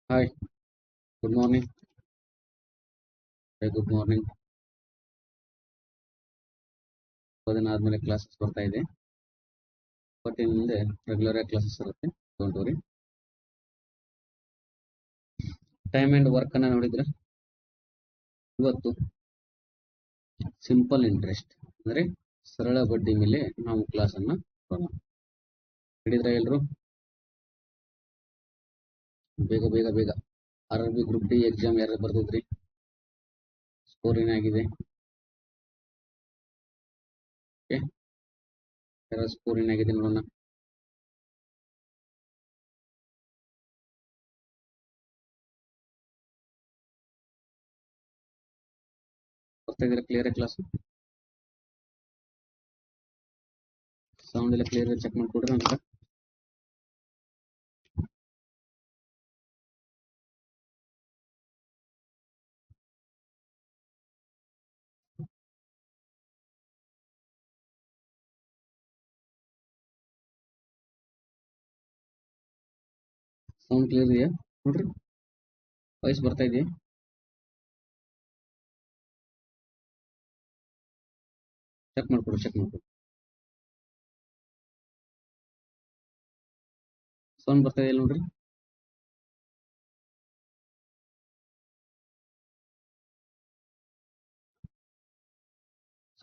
Hi, good morning. Good morning. ದಿನ ಆದ್ಮೇಲೆ classes ಬರ್ತಾ ಇದೆ. ಬಟ್ ಇನ್ನು ಮುಂದೆ ರೆಗ್ಯುಲರ್ ಆಗಿ ಕ್ಲಾಸಸ್ ಇರುತ್ತೆ. Don't worry. Time and work ಅನ್ನ ನೋಡಿದ್ರೆ ಇವತ್ತು ಸಿಂಪಲ್ ಇಂಟ್ರೆಸ್ಟ್ ಅಂದ್ರೆ ಸರಳ ಬಡ್ಡಿ ಮೇಲೆ ನಾವು ಕ್ಲಾಸ್ ಅನ್ನ ನೋಡೋಣ. ಹಿಡಿದ್ರ ಎಲ್ರು? ಬೇಗ ಬೇಗ ಬೇಗ. RRB ಗ್ರೂಪ್ ಡಿ ಎಕ್ಸಾಮ್ ಯಾರು ಬರ್ದಿದ್ರಿ? ಸ್ಕೋರ್ ಏನಾಗಿದೆ? ಯಾರ ಸ್ಕೋರ್ ಏನಾಗಿದೆ ನೋಡೋಣ. ಬರ್ತಾ ಇದ್ದೀರಾ? Clear class? ಸೌಂಡ್ ಎಲ್ಲ ಕ್ಲಿಯರ್ ಚೆಕ್ ಮಾಡ್ಕೊಡ್ರಿ ಅಂತ. ಸೌಂಡ್ ಕ್ಲಿಯರ್ ಇದೆಯಾ ನೋಡ್ರಿ? ವಾಯ್ಸ್ ಬರ್ತಾ ಇದೆಯಾ? ಚೆಕ್ ಮಾಡ್ಕೊಡು. ಸೌಂಡ್ ಬರ್ತಾ ಇದೆಯಲ್ಲ ನೋಡ್ರಿ?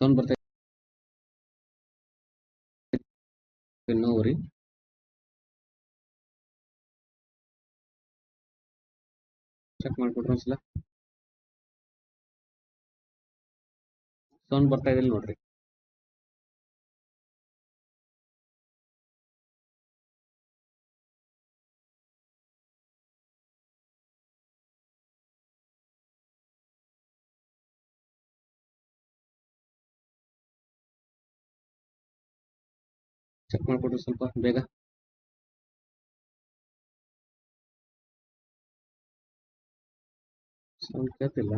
ಸೌಂಡ್ ಬರ್ತಾ ಇದೆ? No worry. ಚೆಕ್ ಮಾಡ್ಕೊಡ್ರಿ ಒಂದ್ಸಲ. ಸೌಂಡ್ ಬರ್ತಾ ಇದೆ ನೋಡ್ರಿ? ಚೆಕ್ ಮಾಡ್ಕೊಡ್ರಿ ಸ್ವಲ್ಪ ಬೇಗ. ಸೌಂಡ್ ಕೇಳ್ತಿಲ್ಲ.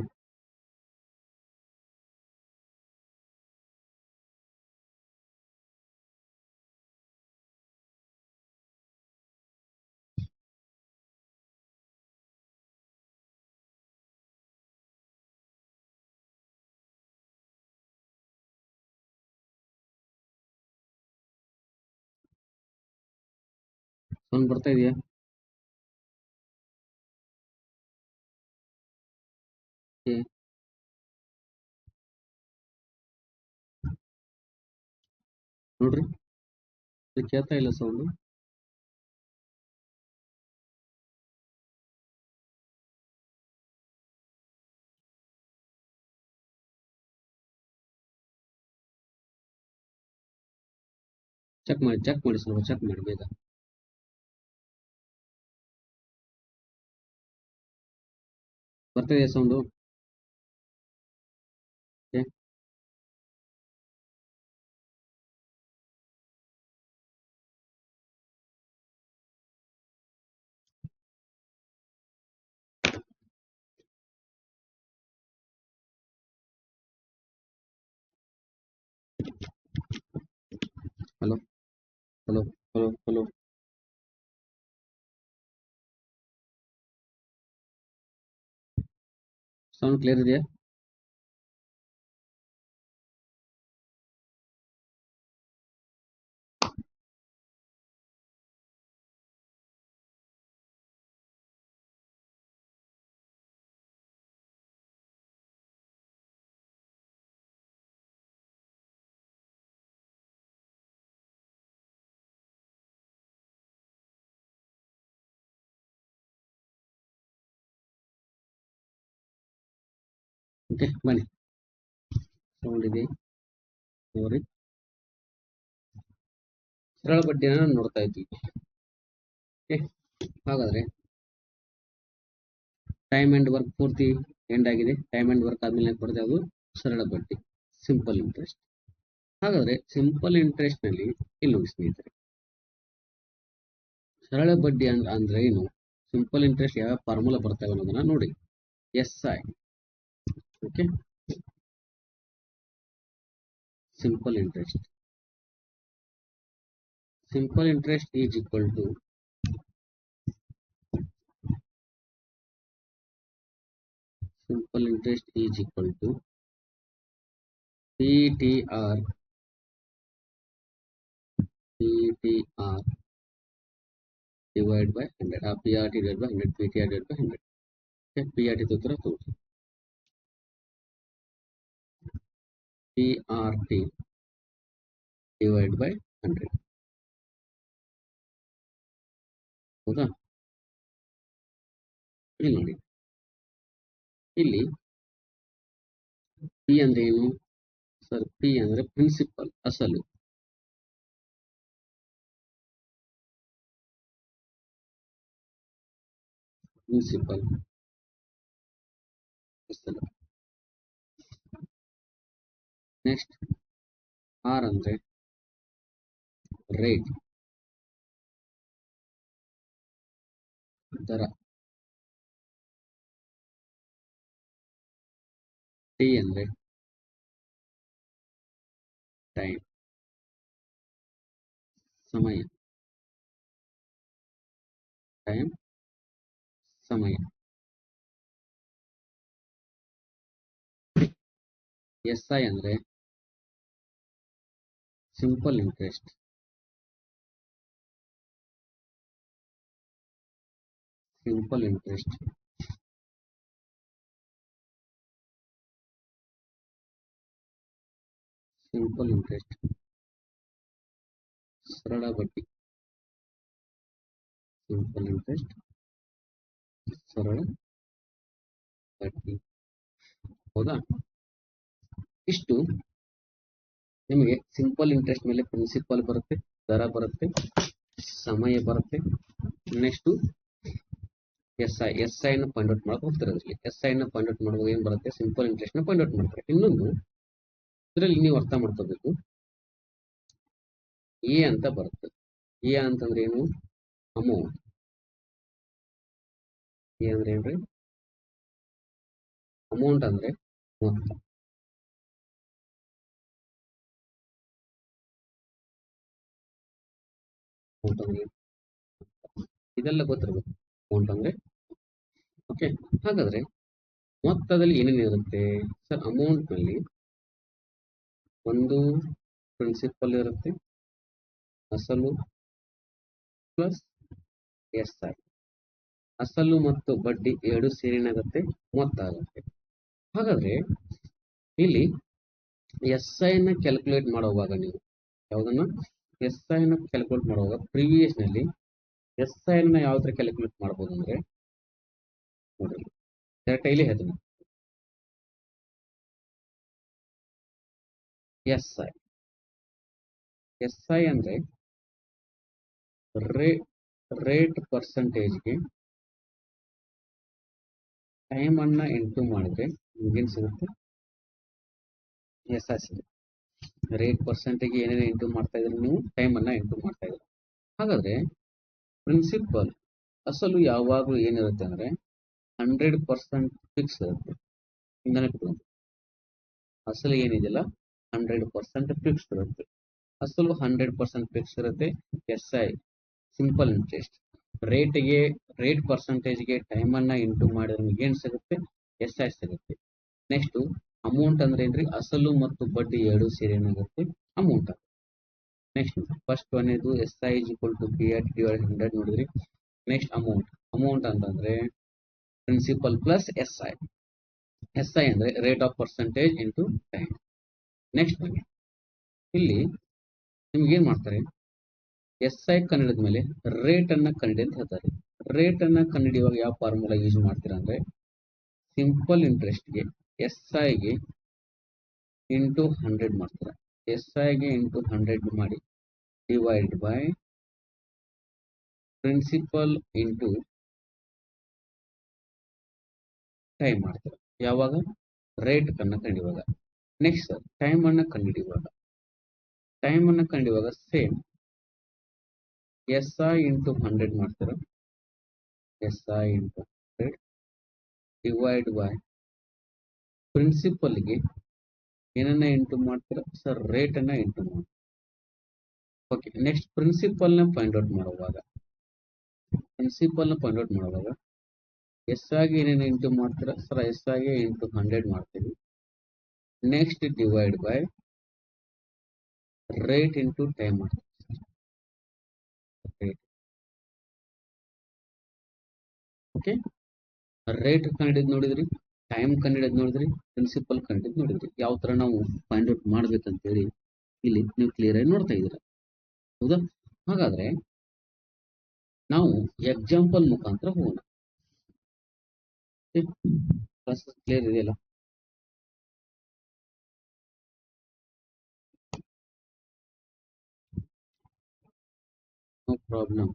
ಸೌಂಡ್ ಬರ್ತಾ ಇದೆಯಾ? ನೋಡ್ರಿ, ಇದು ಕೇಳ್ತಾ ಇಲ್ಲ ಸೌಂಡ್. ಚೆಕ್ ಮಾಡಿ ಸ್ವಲ್ಪ ಚೆಕ್ ಮಾಡಿ ಬೇಗ. ಬರ್ತಾ ಇದೆಯಾ sound? Hello hello hello hello. Sound clear ಇದೆಯಾ? ಓಕೆ, ಬನ್ನಿ. ಸೌಂಡ್ ಇದೆ ನೋಡಿ. ಸರಳ ಬಡ್ಡಿಯನ್ನು ನೋಡ್ತಾ ಇದ್ವಿ. ಹಾಗಾದ್ರೆ ಟೈಮ್ ಅಂಡ್ ವರ್ಕ್ ಪೂರ್ತಿ ಎಂಡ್ ಆಗಿದೆ. ಟೈಮ್ ಅಂಡ್ ವರ್ಕ್ ಆದ್ಮೇಲೆ ಕೊಡದೆ ಅದು ಸರಳ ಬಡ್ಡಿ, ಸಿಂಪಲ್ ಇಂಟ್ರೆಸ್ಟ್. ಹಾಗಾದ್ರೆ ಸಿಂಪಲ್ ಇಂಟ್ರೆಸ್ಟ್ ನಲ್ಲಿ ಇಲ್ಲಿ ನೋಡಿ ಸ್ನೇಹಿತರೆ, ಸರಳ ಬಡ್ಡಿ ಅಂದ್ರೆ ಏನು, ಸಿಂಪಲ್ ಇಂಟ್ರೆಸ್ಟ್ ಯಾವ ಫಾರ್ಮುಲಾ ಬರ್ತವೆ ಅನ್ನೋದನ್ನ ನೋಡಿ. SI. Okay, simple interest is equal to simple interest is equal to PTR divided by 100. PRT divided by 100, PTR divided by 100. Okay, PRT तो तरह तो PRT divided by 100. ಹೌದಾ? ಇಲ್ಲಿ ನೋಡಿ, ಇಲ್ಲಿ ಪಿ ಅಂದ್ರೆ ಏನು ಸರ್? ಪಿ ಅಂದ್ರೆ ಪ್ರಿನ್ಸಿಪಲ್, ಅಸಲು. ಪ್ರಿನ್ಸಿಪಲ್ ಅಸಲು. ನೆಕ್ಸ್ಟ್ ಆರ್ ಅಂದ್ರೆ ರೇಟ್, ದರ. ಟಿ ಅಂದ್ರೆ ಟೈಮ್, ಸಮಯ. ಟೈಮ್, ಸಮಯ. ಎಸ್ ಐ ಅಂದ್ರೆ simple interest. Simple interest. Simple interest, ಸರಳ ಬಡ್ಡಿ. ಸಿಂಪಲ್ ಇಂಟ್ರೆಸ್ಟ್, ಸರಳ ಬಡ್ಡಿ. ಹೌದಾ? ಇಷ್ಟು ನಿಮಗೆ ಸಿಂಪಲ್ ಇಂಟ್ರೆಸ್ಟ್ ಮೇಲೆ ಪ್ರಿನ್ಸಿಪಲ್ ಬರುತ್ತೆ, ದರ ಬರುತ್ತೆ, ಸಮಯ ಬರುತ್ತೆ. ನೆಕ್ಸ್ಟ್ ಎಸ್ ಐ ನ ಪಾಯಿಂಟ್ ಔಟ್ ಮಾಡಕ್ ಹೋಗ್ತಾರೆ. ಅದರಲ್ಲಿ ಎಸ್ ಐ ನ ಪಾಯಿಂಟ್ ಔಟ್ ಮಾಡುವಾಗ ಏನ್ ಬರುತ್ತೆ? ಸಿಂಪಲ್ ಇಂಟ್ರೆಸ್ಟ್ ನ ಪಾಯಿಂಟ್ ಔಟ್ ಮಾಡ್ತಾರೆ. ಇನ್ನೊಂದು ಇದರಲ್ಲಿ ನೀವು ಅರ್ಥ ಮಾಡ್ಕೋಬೇಕು, ಎ ಅಂತ ಬರುತ್ತೆ. ಎ ಅಂತಂದ್ರೆ ಏನು? ಅಮೌಂಟ್. ಎ ಅಂದ್ರೆ ಏನ್ರಿ? ಅಮೌಂಟ್ ಅಂದ್ರೆ ಮೊತ್ತ. ಅಮೌಂಟ್ ಅಂದ್ರೆ ಇದೆಲ್ಲ ಗೊತ್ತಿರಬೇಕು. ಅಮೌಂಟ್ ಅಂದ್ರೆ ಓಕೆ. ಹಾಗಾದ್ರೆ ಮೊತ್ತದಲ್ಲಿ ಏನೇನು ಇರುತ್ತೆ ಸರ್? ಅಮೌಂಟ್ ನಲ್ಲಿ ಒಂದು ಪ್ರಿನ್ಸಿಪಲ್ ಇರುತ್ತೆ, ಅಸಲು ಪ್ಲಸ್ ಎಸ್ ಐ. ಅಸಲು ಮತ್ತು ಬಡ್ಡಿ ಎರಡು ಸೇರಿನಾಗುತ್ತೆ, ಮೊತ್ತ ಆಗುತ್ತೆ. ಹಾಗಾದ್ರೆ ಇಲ್ಲಿ ಎಸ್ ಐ ನ ಕ್ಯಾಲ್ಕುಲೇಟ್ ಮಾಡುವಾಗ, ನೀವು ಯಾವ್ದನ್ನ ಎಸ್ ಐ ನ ಕ್ಯಾಲ್ಕುಲೇಟ್ ಮಾಡುವಾಗ ಪ್ರೀವಿಯಸ್ ನಲ್ಲಿ ಎಸ್ ಐ ನ ಯಾವ ತರ ಕ್ಯಾಲ್ಕುಲೇಟ್ ಮಾಡಬಹುದು ಅಂದ್ರೆ ನೋಡಿ, ಡೈರೆಕ್ಟ್ ಇಲ್ಲಿ ಹೇಳ್ತೀನಿ. ಎಸ್ ಐ ಅಂದ್ರೆ ರೇಟ್ ಪರ್ಸೆಂಟೇಜ್ಗೆ ಟೈಮ್ ಅನ್ನ ಇಂಟು ಮಾಡಿದ್ರೆ ನಿಮ್ಗೇನ್ ಸಿಗುತ್ತೆ? ಎಸ್ ಐ ಸಿಗುತ್ತೆ. ರೇಟ್ ಪರ್ಸೆಂಟೇಜ್ ಏನೇನು ಇಂಟು ಮಾಡ್ತಾ ಇದ್ರೆ ನೀವು ಟೈಮ್ ಅನ್ನ ಇಂಟು ಮಾಡ್ತಾ ಇದ್ರೆ. ಹಾಗಾದ್ರೆ ಪ್ರಿನ್ಸಿಪಲ್ ಅಸಲು ಯಾವಾಗಲೂ ಏನಿರುತ್ತೆ ಅಂದ್ರೆ 100% ಫಿಕ್ಸ್ ಇರುತ್ತೆ. ನೆನಪಿಟ್ಕೊಂಡು, ಅಸಲು ಏನಿದೆಯಲ್ಲ 100% ಫಿಕ್ಸ್ ಇರುತ್ತೆ. ಅಸಲು 100% ಫಿಕ್ಸ್ ಇರುತ್ತೆ. S I simple interest rate ಪರ್ಸೆಂಟೇಜ್ಗೆ ಟೈಮ್ ಅನ್ನ ಇಂಟು ಮಾಡಿದ್ರೆ ನಿಮ್ಗೆ ಏನ್ ಸಿಗುತ್ತೆ? ಎಸ್ ಐ ಸಿಗುತ್ತೆ. ನೆಕ್ಸ್ಟ್ ಅಮೌಂಟ್ ಅಂದ್ರೆ ಏನ್ರಿ? ಅಸಲು ಮತ್ತು ಬಡ್ಡಿ ಎರಡು ಸೇರಿ ಏನಾಗುತ್ತೆ? ಅಮೌಂಟ್. ನೆಕ್ಸ್ಟ್ ಫಸ್ಟ್ ಒಂದೇದು S I is equal to P R T divided 100 ನೋಡಿದ್ರಿ. ನೆಕ್ಸ್ಟ್ ಅಮೌಂಟ್ ಅಂತಂದ್ರೆ principal plus S I. S I ಅಂದ್ರೆ rate of percentage into time. Next ಬನ್ನಿ, ಇಲ್ಲಿ ನಿಮ್ಗೆ ಏನ್ ಮಾಡ್ತಾರೆ? ಎಸ್ ಐ ಕಂಡಿಡಿದ ಮೇಲೆ ರೇಟ್ ಅನ್ನ ಕಂಡಿಡಿ ಅಂತ ಹೇಳ್ತಾರೆ. ರೇಟ್ ಅನ್ನ ಕಂಡಿಡಿಯುವಾಗ ಯಾವ ಫಾರ್ಮುಲಾ ಯೂಸ್ ಮಾಡ್ತೀರಾ ಅಂದ್ರೆ ಸಿಂಪಲ್ ಇಂಟ್ರೆಸ್ಟ್ಗೆ ಎಸ್ ಐಗೆ ಇಂಟು 100 ಮಾಡ್ತೀರಾ. ಎಸ್ ಐಗೆ ಇಂಟು 100 ಮಾಡಿ divide by principal into time ಮಾಡ್ತೀರಾ. ಯಾವಾಗ? ರೇಟ್ ಅನ್ನ ಕಂಡಿಡುವಾಗ. ನೆಕ್ಸ್ಟ್ ಟೈಮ್ ಅನ್ನ ಕಂಡಿಡುವಾಗ ಸೇಮ್ ಎಸ್ ಐ ಇಂಟು 100 ಮಾಡ್ತೀರಾ. S I into 100 divide by ಪ್ರಿನ್ಸಿಪಲ್ಗೆ ಏನನ್ನ ಇಂಟು ಮಾಡ್ತೀರಾ ಸರ್? ರೇಟ್ ಅನ್ನ ಇಂಟು ಮಾಡಿ. ಓಕೆ. ನೆಕ್ಸ್ಟ್ ಪ್ರಿನ್ಸಿಪಲ್ ನ ಪಾಯಿಂಟ್ ಔಟ್ ಮಾಡುವಾಗ ಎಸ್ ಆಗಿ ಏನೇನು ಇಂಟು ಮಾಡ್ತೀರಾ ಸರ್? ಎಸ್ ಆಗಿ ಇಂಟು 100 ಮಾಡ್ತೀವಿ. Next divide by rate into time ಮಾಡ್ತೀವಿ. Rate okay. ರೇಟ್ ಕಂಡಿದ್ದು ನೋಡಿದ್ರಿ, ಟೈಮ್ ಕಂಡಿದ್ದು ನೋಡಿದ್ರಿ, ಪ್ರಿನ್ಸಿಪಲ್ ಕಂಡಿದ್ದು ನೋಡಿದ್ರಿ. ಯಾವ ತರ ನಾವು ಫೈಂಡ್ ಔಟ್ ಮಾಡ್ಬೇಕಂತೇಳಿ ಇಲ್ಲಿ ನೀವು ಕ್ಲಿಯರ್ ಆಗಿ ನೋಡ್ತಾ ಇದ್ದೀರಾ, ಹೌದಾ? ಹಾಗಾದ್ರೆ ನಾವು ಎಕ್ಸಾಂಪಲ್ ಮುಖಾಂತರ ಹೋಗೋಣ. ಕ್ಲಿಯರ್ ಇದೆಯಲ್ಲ? No problem.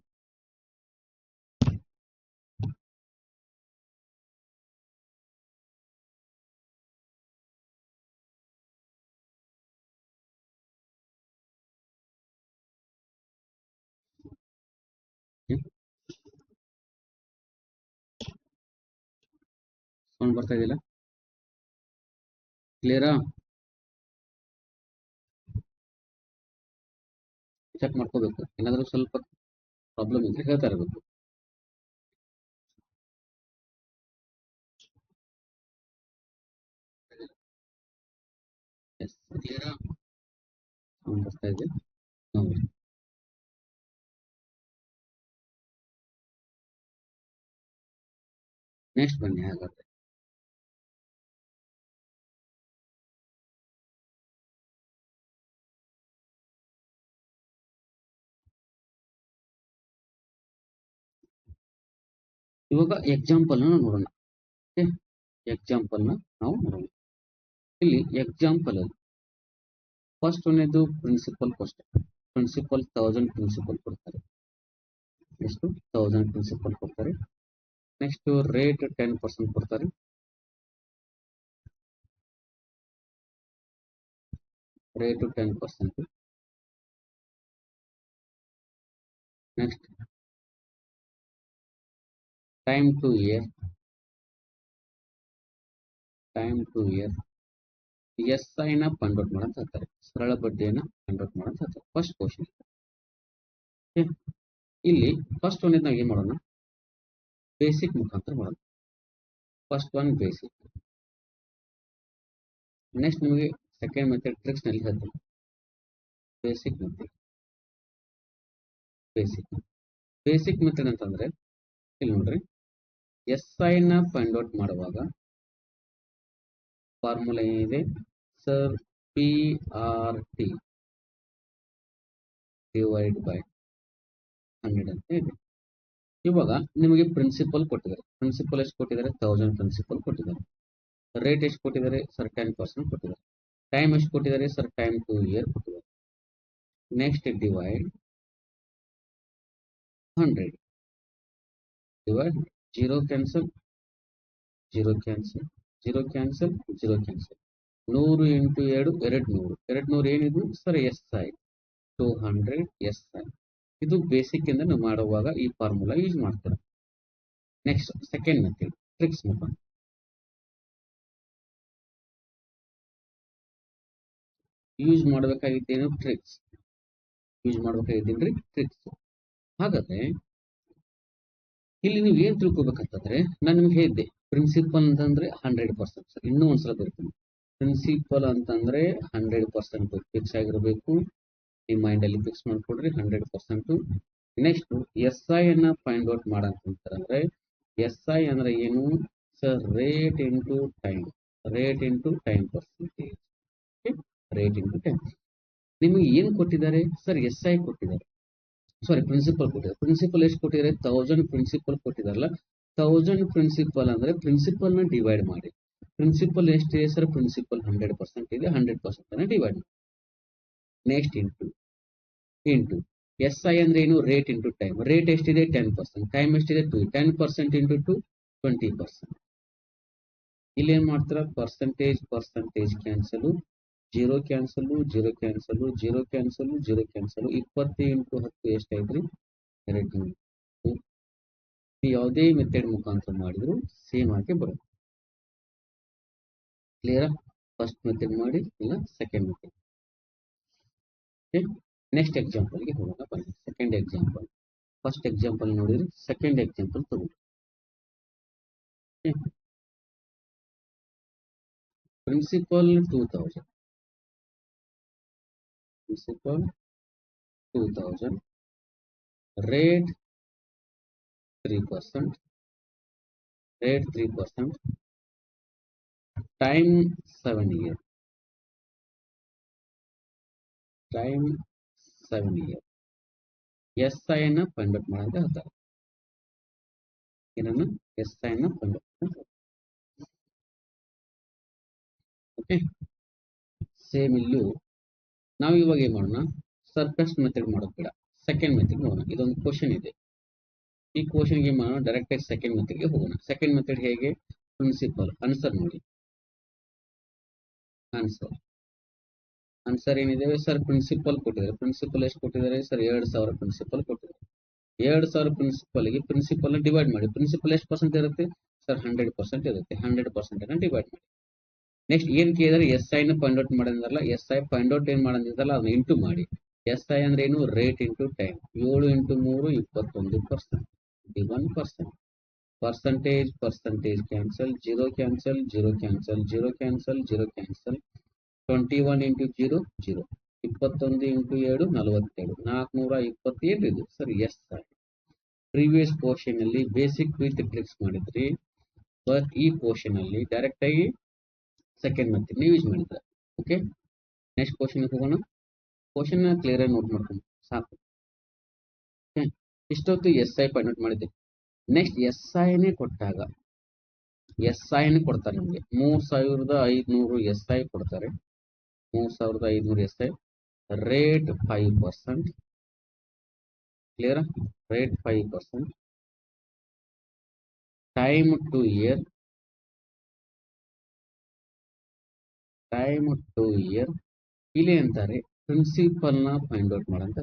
ಸೌಂಡ್ ಬರ್ತಾ ಇದೆಯಲ್ಲ? ಕ್ಲಿಯರಾ? ಚೆಕ್ ಮಾಡ್ಕೋಬೇಕು, ಏನಾದರೂ ಸ್ವಲ್ಪ ಪ್ರಾಬ್ಲಮ್ ಇದ್ರೆ ಹೇಳ್ತಾ ಇರಬೇಕು. ಕ್ಲಿಯರಾ? ಸೌಂಡ್ ಬರ್ತಾ ಇದೆ ನೋಡಿ. ನೆಕ್ಸ್ಟ್ ಬನ್ನಿ. ಹಾಗಾದ್ರೆ ಇವಾಗ ಎಕ್ಸಾಂಪಲ್ ನೋಡೋಣ. ಎಕ್ಸಾಂಪಲ್ ನಾವು ನೋಡೋಣ. ಇಲ್ಲಿ ಎಕ್ಸಾಂಪಲ್ ಅಲ್ಲಿ ಫಸ್ಟ್ ಒಂದೇದು ಪ್ರಿನ್ಸಿಪಲ್ ಕ್ವಶನ್. ಪ್ರಿನ್ಸಿಪಲ್ 1000 ಪ್ರಿನ್ಸಿಪಲ್ ಕೊಡ್ತಾರೆ. ಎಷ್ಟು? 1000 ಪ್ರಿನ್ಸಿಪಲ್ ಕೊಡ್ತಾರೆ. ನೆಕ್ಸ್ಟ್ ರೇಟ್ 10% ಕೊಡ್ತಾರೆ. Rate 10%. Next time two year. Time two year. S ಐನ ಫೈಂಡ್ ಔಟ್ ಮಾಡಂತ ಹೇಳ್ತಾರೆ, ಸರಳ ಬಡ್ಡಿಯನ್ನ ಫೈಂಡ್ ಔಟ್ ಮಾಡಂತ ಹೇಳ್ತಾರೆ. First question. ಇಲ್ಲಿ ಫಸ್ಟ್ ಒಂದ್ ನಾವು ಏನ್ ಮಾಡೋಣ, ಬೇಸಿಕ್ ಮುಖಾಂತರ ಮಾಡೋಣ. First one basic. ನೆಕ್ಸ್ಟ್ ನಿಮಗೆ ಸೆಕೆಂಡ್ ಮೆಥಡ್ ಟ್ರಿಕ್ಸ್ ನಲ್ಲಿ ಹೇಳ್ತೀನಿ. Basic method. ಬೇಸಿಕ್ ಮೆಥಡ್ ಅಂತಂದ್ರೆ ಇಲ್ಲಿ ನೋಡ್ರಿ, ಎಸ್ ಐನ ಫೈಂಡ್ ಔಟ್ ಮಾಡುವಾಗ ಫಾರ್ಮುಲಾ ಏನಿದೆ sir? P R T divide by 100 ಅಂತ ಇದೆ. ಇವಾಗ ನಿಮಗೆ ಪ್ರಿನ್ಸಿಪಲ್ ಕೊಟ್ಟಿದ್ದಾರೆ. ಪ್ರಿನ್ಸಿಪಲ್ ಎಷ್ಟು ಕೊಟ್ಟಿದ್ದಾರೆ? 1000 ಪ್ರಿನ್ಸಿಪಲ್ ಕೊಟ್ಟಿದ್ದಾರೆ. ರೇಟ್ ಎಷ್ಟು ಕೊಟ್ಟಿದ್ದಾರೆ ಸರ್? 10% ಕೊಟ್ಟಿದ್ದಾರೆ. ಟೈಮ್ ಎಷ್ಟು ಕೊಟ್ಟಿದ್ದಾರೆ ಸರ್? ಟೈಮ್ ಟು ಇಯರ್ ಕೊಟ್ಟಿದ್ದಾರೆ. Next divide 100. Divide 0 cancel, 0 cancel, 0 cancel, 0 cancel. 100 into 2 200. 200 ಏನಿದು sir? S I. 200 S I. ಇದು ಬೇಸಿಕ್ ಇಂದ ನಾವು ಮಾಡುವಾಗ ಈ ಫಾರ್ಮುಲಾ ಯೂಸ್ ಮಾಡ್ತಾರೆ. ನೆಕ್ಸ್ಟ್ ಸೆಕೆಂಡ್ ಮೆಥಡ್ ಟ್ರಿಕ್ಸ್ ಮುಖಾಂತರ ಯೂಸ್ ಮಾಡಬೇಕಾಗಿದ್ದೇನು? ಟ್ರಿಕ್ಸ್ ಯೂಸ್ ಮಾಡಬೇಕಾಗಿದ್ದೇನ್ರಿ? ಟ್ರಿಕ್ಸ್. ಹಾಗಾದ್ರೆ ಇಲ್ಲಿ ನೀವು ಏನ್ ತಿಳ್ಕೊಬೇಕಂತಂದ್ರೆ, ನಾನು ನಿಮ್ಗೆ ಹೇಳಿದ್ದೆ ಪ್ರಿನ್ಸಿಪಲ್ ಅಂತಂದ್ರೆ 100%. ಇನ್ನೂ ಒಂದ್ಸಲ ಬರ್ತೀನಿ. ಪ್ರಿನ್ಸಿಪಲ್ ಅಂತಂದ್ರೆ 100% ಫಿಕ್ಸ್ ಆಗಿರಬೇಕು. ಈ ಮೈಂಡ್ ಅಲ್ಲಿ ಫಿಕ್ಸ್ ಮಾಡ್ಕೊಡ್ರಿ 100%. ನೆಕ್ಸ್ಟ್ ಎಸ್ ಐ ಅನ್ನ ಫೈಂಡ್ ಔಟ್ ಮಾಡಂತಂದ್ರೆ, ಎಸ್ ಐ ಅಂದ್ರೆ ಏನು sir? Rate into time. Rate into time percentage. Rate into time. ನಿಮಗೆ ಏನು ಕೊಟ್ಟಿದ್ದಾರೆ ಸರ್? ಎಸ್ ಐ ಕೊಟ್ಟಿದ್ದಾರೆ, ಸಾರಿ ಪ್ರಿನ್ಸಿಪಲ್ ಕೊಟ್ಟಿದ್ದಾರೆ. ಪ್ರಿನ್ಸಿಪಲ್ ಎಷ್ಟು ಕೊಟ್ಟಿದ್ದಾರೆ? 1000 ಪ್ರಿನ್ಸಿಪಲ್ ಕೊಟ್ಟಿದಾರಲ್ಲ. 1000 ಪ್ರಿನ್ಸಿಪಲ್ ಅಂದ್ರೆ ಪ್ರಿನ್ಸಿಪಲ್ ನ ಡಿವೈಡ್ ಮಾಡಿ. ಪ್ರಿನ್ಸಿಪಲ್ ಎಷ್ಟಿದೆ ಸರ್? ಪ್ರಿನ್ಸಿಪಲ್ 100% ಇದೆ. 100% ಡಿವೈಡ್ ಮಾಡಿ. ನೆಕ್ಸ್ಟ್ ಇಂಟು ಎಸ್ ಐ ಅಂದ್ರೆ ಏನು? Rate into time. ರೇಟ್ ಎಷ್ಟಿದೆ? 10%. ಟೈಮ್ ಎಷ್ಟಿದೆ? 2. 10% ಇಂಟು 2 20%. ಇಲ್ಲಿ ಏನ್ ಮಾಡ್ತೀರಾ? Percentage cancel, 0 cancel, 0 cancel, 0 cancel, 0 cancel. 20 into 10 ಎಷ್ಟಾಯ್ತ್ರಿ? 2. ಯಾವುದೇ ಮೆಥಡ್ ಮುಖಾಂತರ ಮಾಡಿದ್ರು ಸೇಮ್ ಆಗಿ ಬರುತ್ತೆ. ಕ್ಲಿಯರಾ? ಫಸ್ಟ್ ಮೆಥಡ್ ಮಾಡಿ ಇಲ್ಲ ಸೆಕೆಂಡ್ ಮೆಥಡ್. ನೆಕ್ಸ್ಟ್ ಎಕ್ಸಾಂಪಲ್ಗೆ ಹೋಗೋಣ ಬನ್ನಿ. Second example. ಫಸ್ಟ್ ಎಕ್ಸಾಂಪಲ್ ನೋಡಿದ್ರೆ ಸೆಕೆಂಡ್ ಎಕ್ಸಾಂಪಲ್ ತಗೊಂಡು principal 2000, principal 2000, rate 3%, rate 3%, time 7 years, time 7 years. SI ಅನ್ನ ಫೈಂಡ್ ಔಟ್ ಮಾಡಂತ ಹೇಳ್ತಾರೆ. ಏನನ್ನು SI ಅನ್ನ ಫೈಂಡ್ ಔಟ್ ಮಾಡಂತ ಹೇಳ್ತಾರೆ. ಓಕೆ, ಸೇಮ್ ಇಲ್ಲೂ ನಾವು ಇವಾಗ ಏನ್ ಮಾಡೋಣ, ಸರ್ ಫಸ್ಟ್ ಮೆಥಡ್ ಮಾಡೋದು ಬೇಡ, ಸೆಕೆಂಡ್ ಮೆಥಡ್ ನೋಡೋಣ. ಇದೊಂದು ಕ್ವಶನ್ ಇದೆ, ಈ ಕ್ವಶನ್ ಗೆ ಮಾಡೋಣ, ಡೈರೆಕ್ಟ್ ಆಗಿ ಸೆಕೆಂಡ್ ಮೆಥಡ್ ಗೆ ಹೋಗೋಣ. ಸೆಕೆಂಡ್ ಮೆಥಡ್ ಹೇಗೆ, ಪ್ರಿನ್ಸಿಪಲ್ ಆನ್ಸರ್ ನೋಡಿ, ಆನ್ಸರ್ ಏನಿದೆ ಸರ್, ಪ್ರಿನ್ಸಿಪಲ್ ಕೊಟ್ಟಿದ್ದಾರೆ. ಪ್ರಿನ್ಸಿಪಲ್ ಎಷ್ಟು ಕೊಟ್ಟಿದ್ದಾರೆ ಸರ್, 2000 ಪ್ರಿನ್ಸಿಪಲ್ ಕೊಟ್ಟಿದ್ದಾರೆ. 2000 ಪ್ರಿನ್ಸಿಪಲ್ ಗೆ ಪ್ರಿನ್ಸಿಪಲ್ ಡಿವೈಡ್ ಮಾಡಿ. ಪ್ರಿನ್ಸಿಪಲ್ ಎಷ್ಟು ಪರ್ಸೆಂಟ್ ಇರುತ್ತೆ ಸರ್, 100% ಇರುತ್ತೆ. 100% ಅನ್ನ ಡಿವೈಡ್ ಮಾಡಿ. ನೆಕ್ಸ್ಟ್ ಏನ್ ಕೇಳಿದ್ರೆ SI ನ ಫೈಂಡ್ ಔಟ್ ಮಾಡಿದ್ರಲ್ಲ, SI ಫೈಂಡ್ ಔಟ್ ಏನ್ ಮಾಡಿದ್ರಲ್ಲ ಅದನ್ನ ಇಂಟು ಮಾಡಿ. SI ಅಂದ್ರೆ ಏನು, rate into time. 7 into 3 21%, 21%. Percentage percentage cancel, 0 cancel, 0 cancel, 0 cancel, 0 cancel. 21 into 0 0, 21 into 7 47, 427 ಇದು ಸರ್ SI. ಪ್ರೀವಿಯಸ್ ಪೋರ್ಷನ್ ಅಲ್ಲಿ ಬೇಸಿಕ್ ವಿತ್ ಟ್ರಿಕ್ಸ್ ಮಾಡಿದ್ರಿ, ಬಟ್ ಈ ಪೋರ್ಷನ್ ಅಲ್ಲಿ ಡೈರೆಕ್ಟ್ ಆಗಿ ಸೆಕೆಂಡ್ ಮೆಥಡ್ ನೀವು ಯೂಸ್ ಮಾಡಿದ್ರೆ. ಓಕೆ, ನೆಕ್ಸ್ಟ್ ಕ್ವಶನ್ ಹೋಗೋಣ. ಕ್ವಶನ್ ಕ್ಲಿಯರ್ ಆಗಿ ನೋಟ್ ಮಾಡ್ಕೊಂಡು ಸಾಕು. ಇಷ್ಟೊತ್ತು SI ಫೈಂಡ್ ಔಟ್ ಮಾಡಿದ್ದೆ. ನೆಕ್ಸ್ಟ್ SI ನೇ ಕೊಟ್ಟಾಗ, SI ನೇ ಕೊಡ್ತಾರೆ ನಮಗೆ 3500 SI ಕೊಡ್ತಾರೆ. 3500 SI, rate 5%, clear, rate 5%, time 2 year, time 2 year. ಇಲ್ಲಿ ಅಂತಾರೆ ಪ್ರಿನ್ಸಿಪಲ್ ನ ಫೈಂಡ್ ಔಟ್ ಮಾಡಂತ.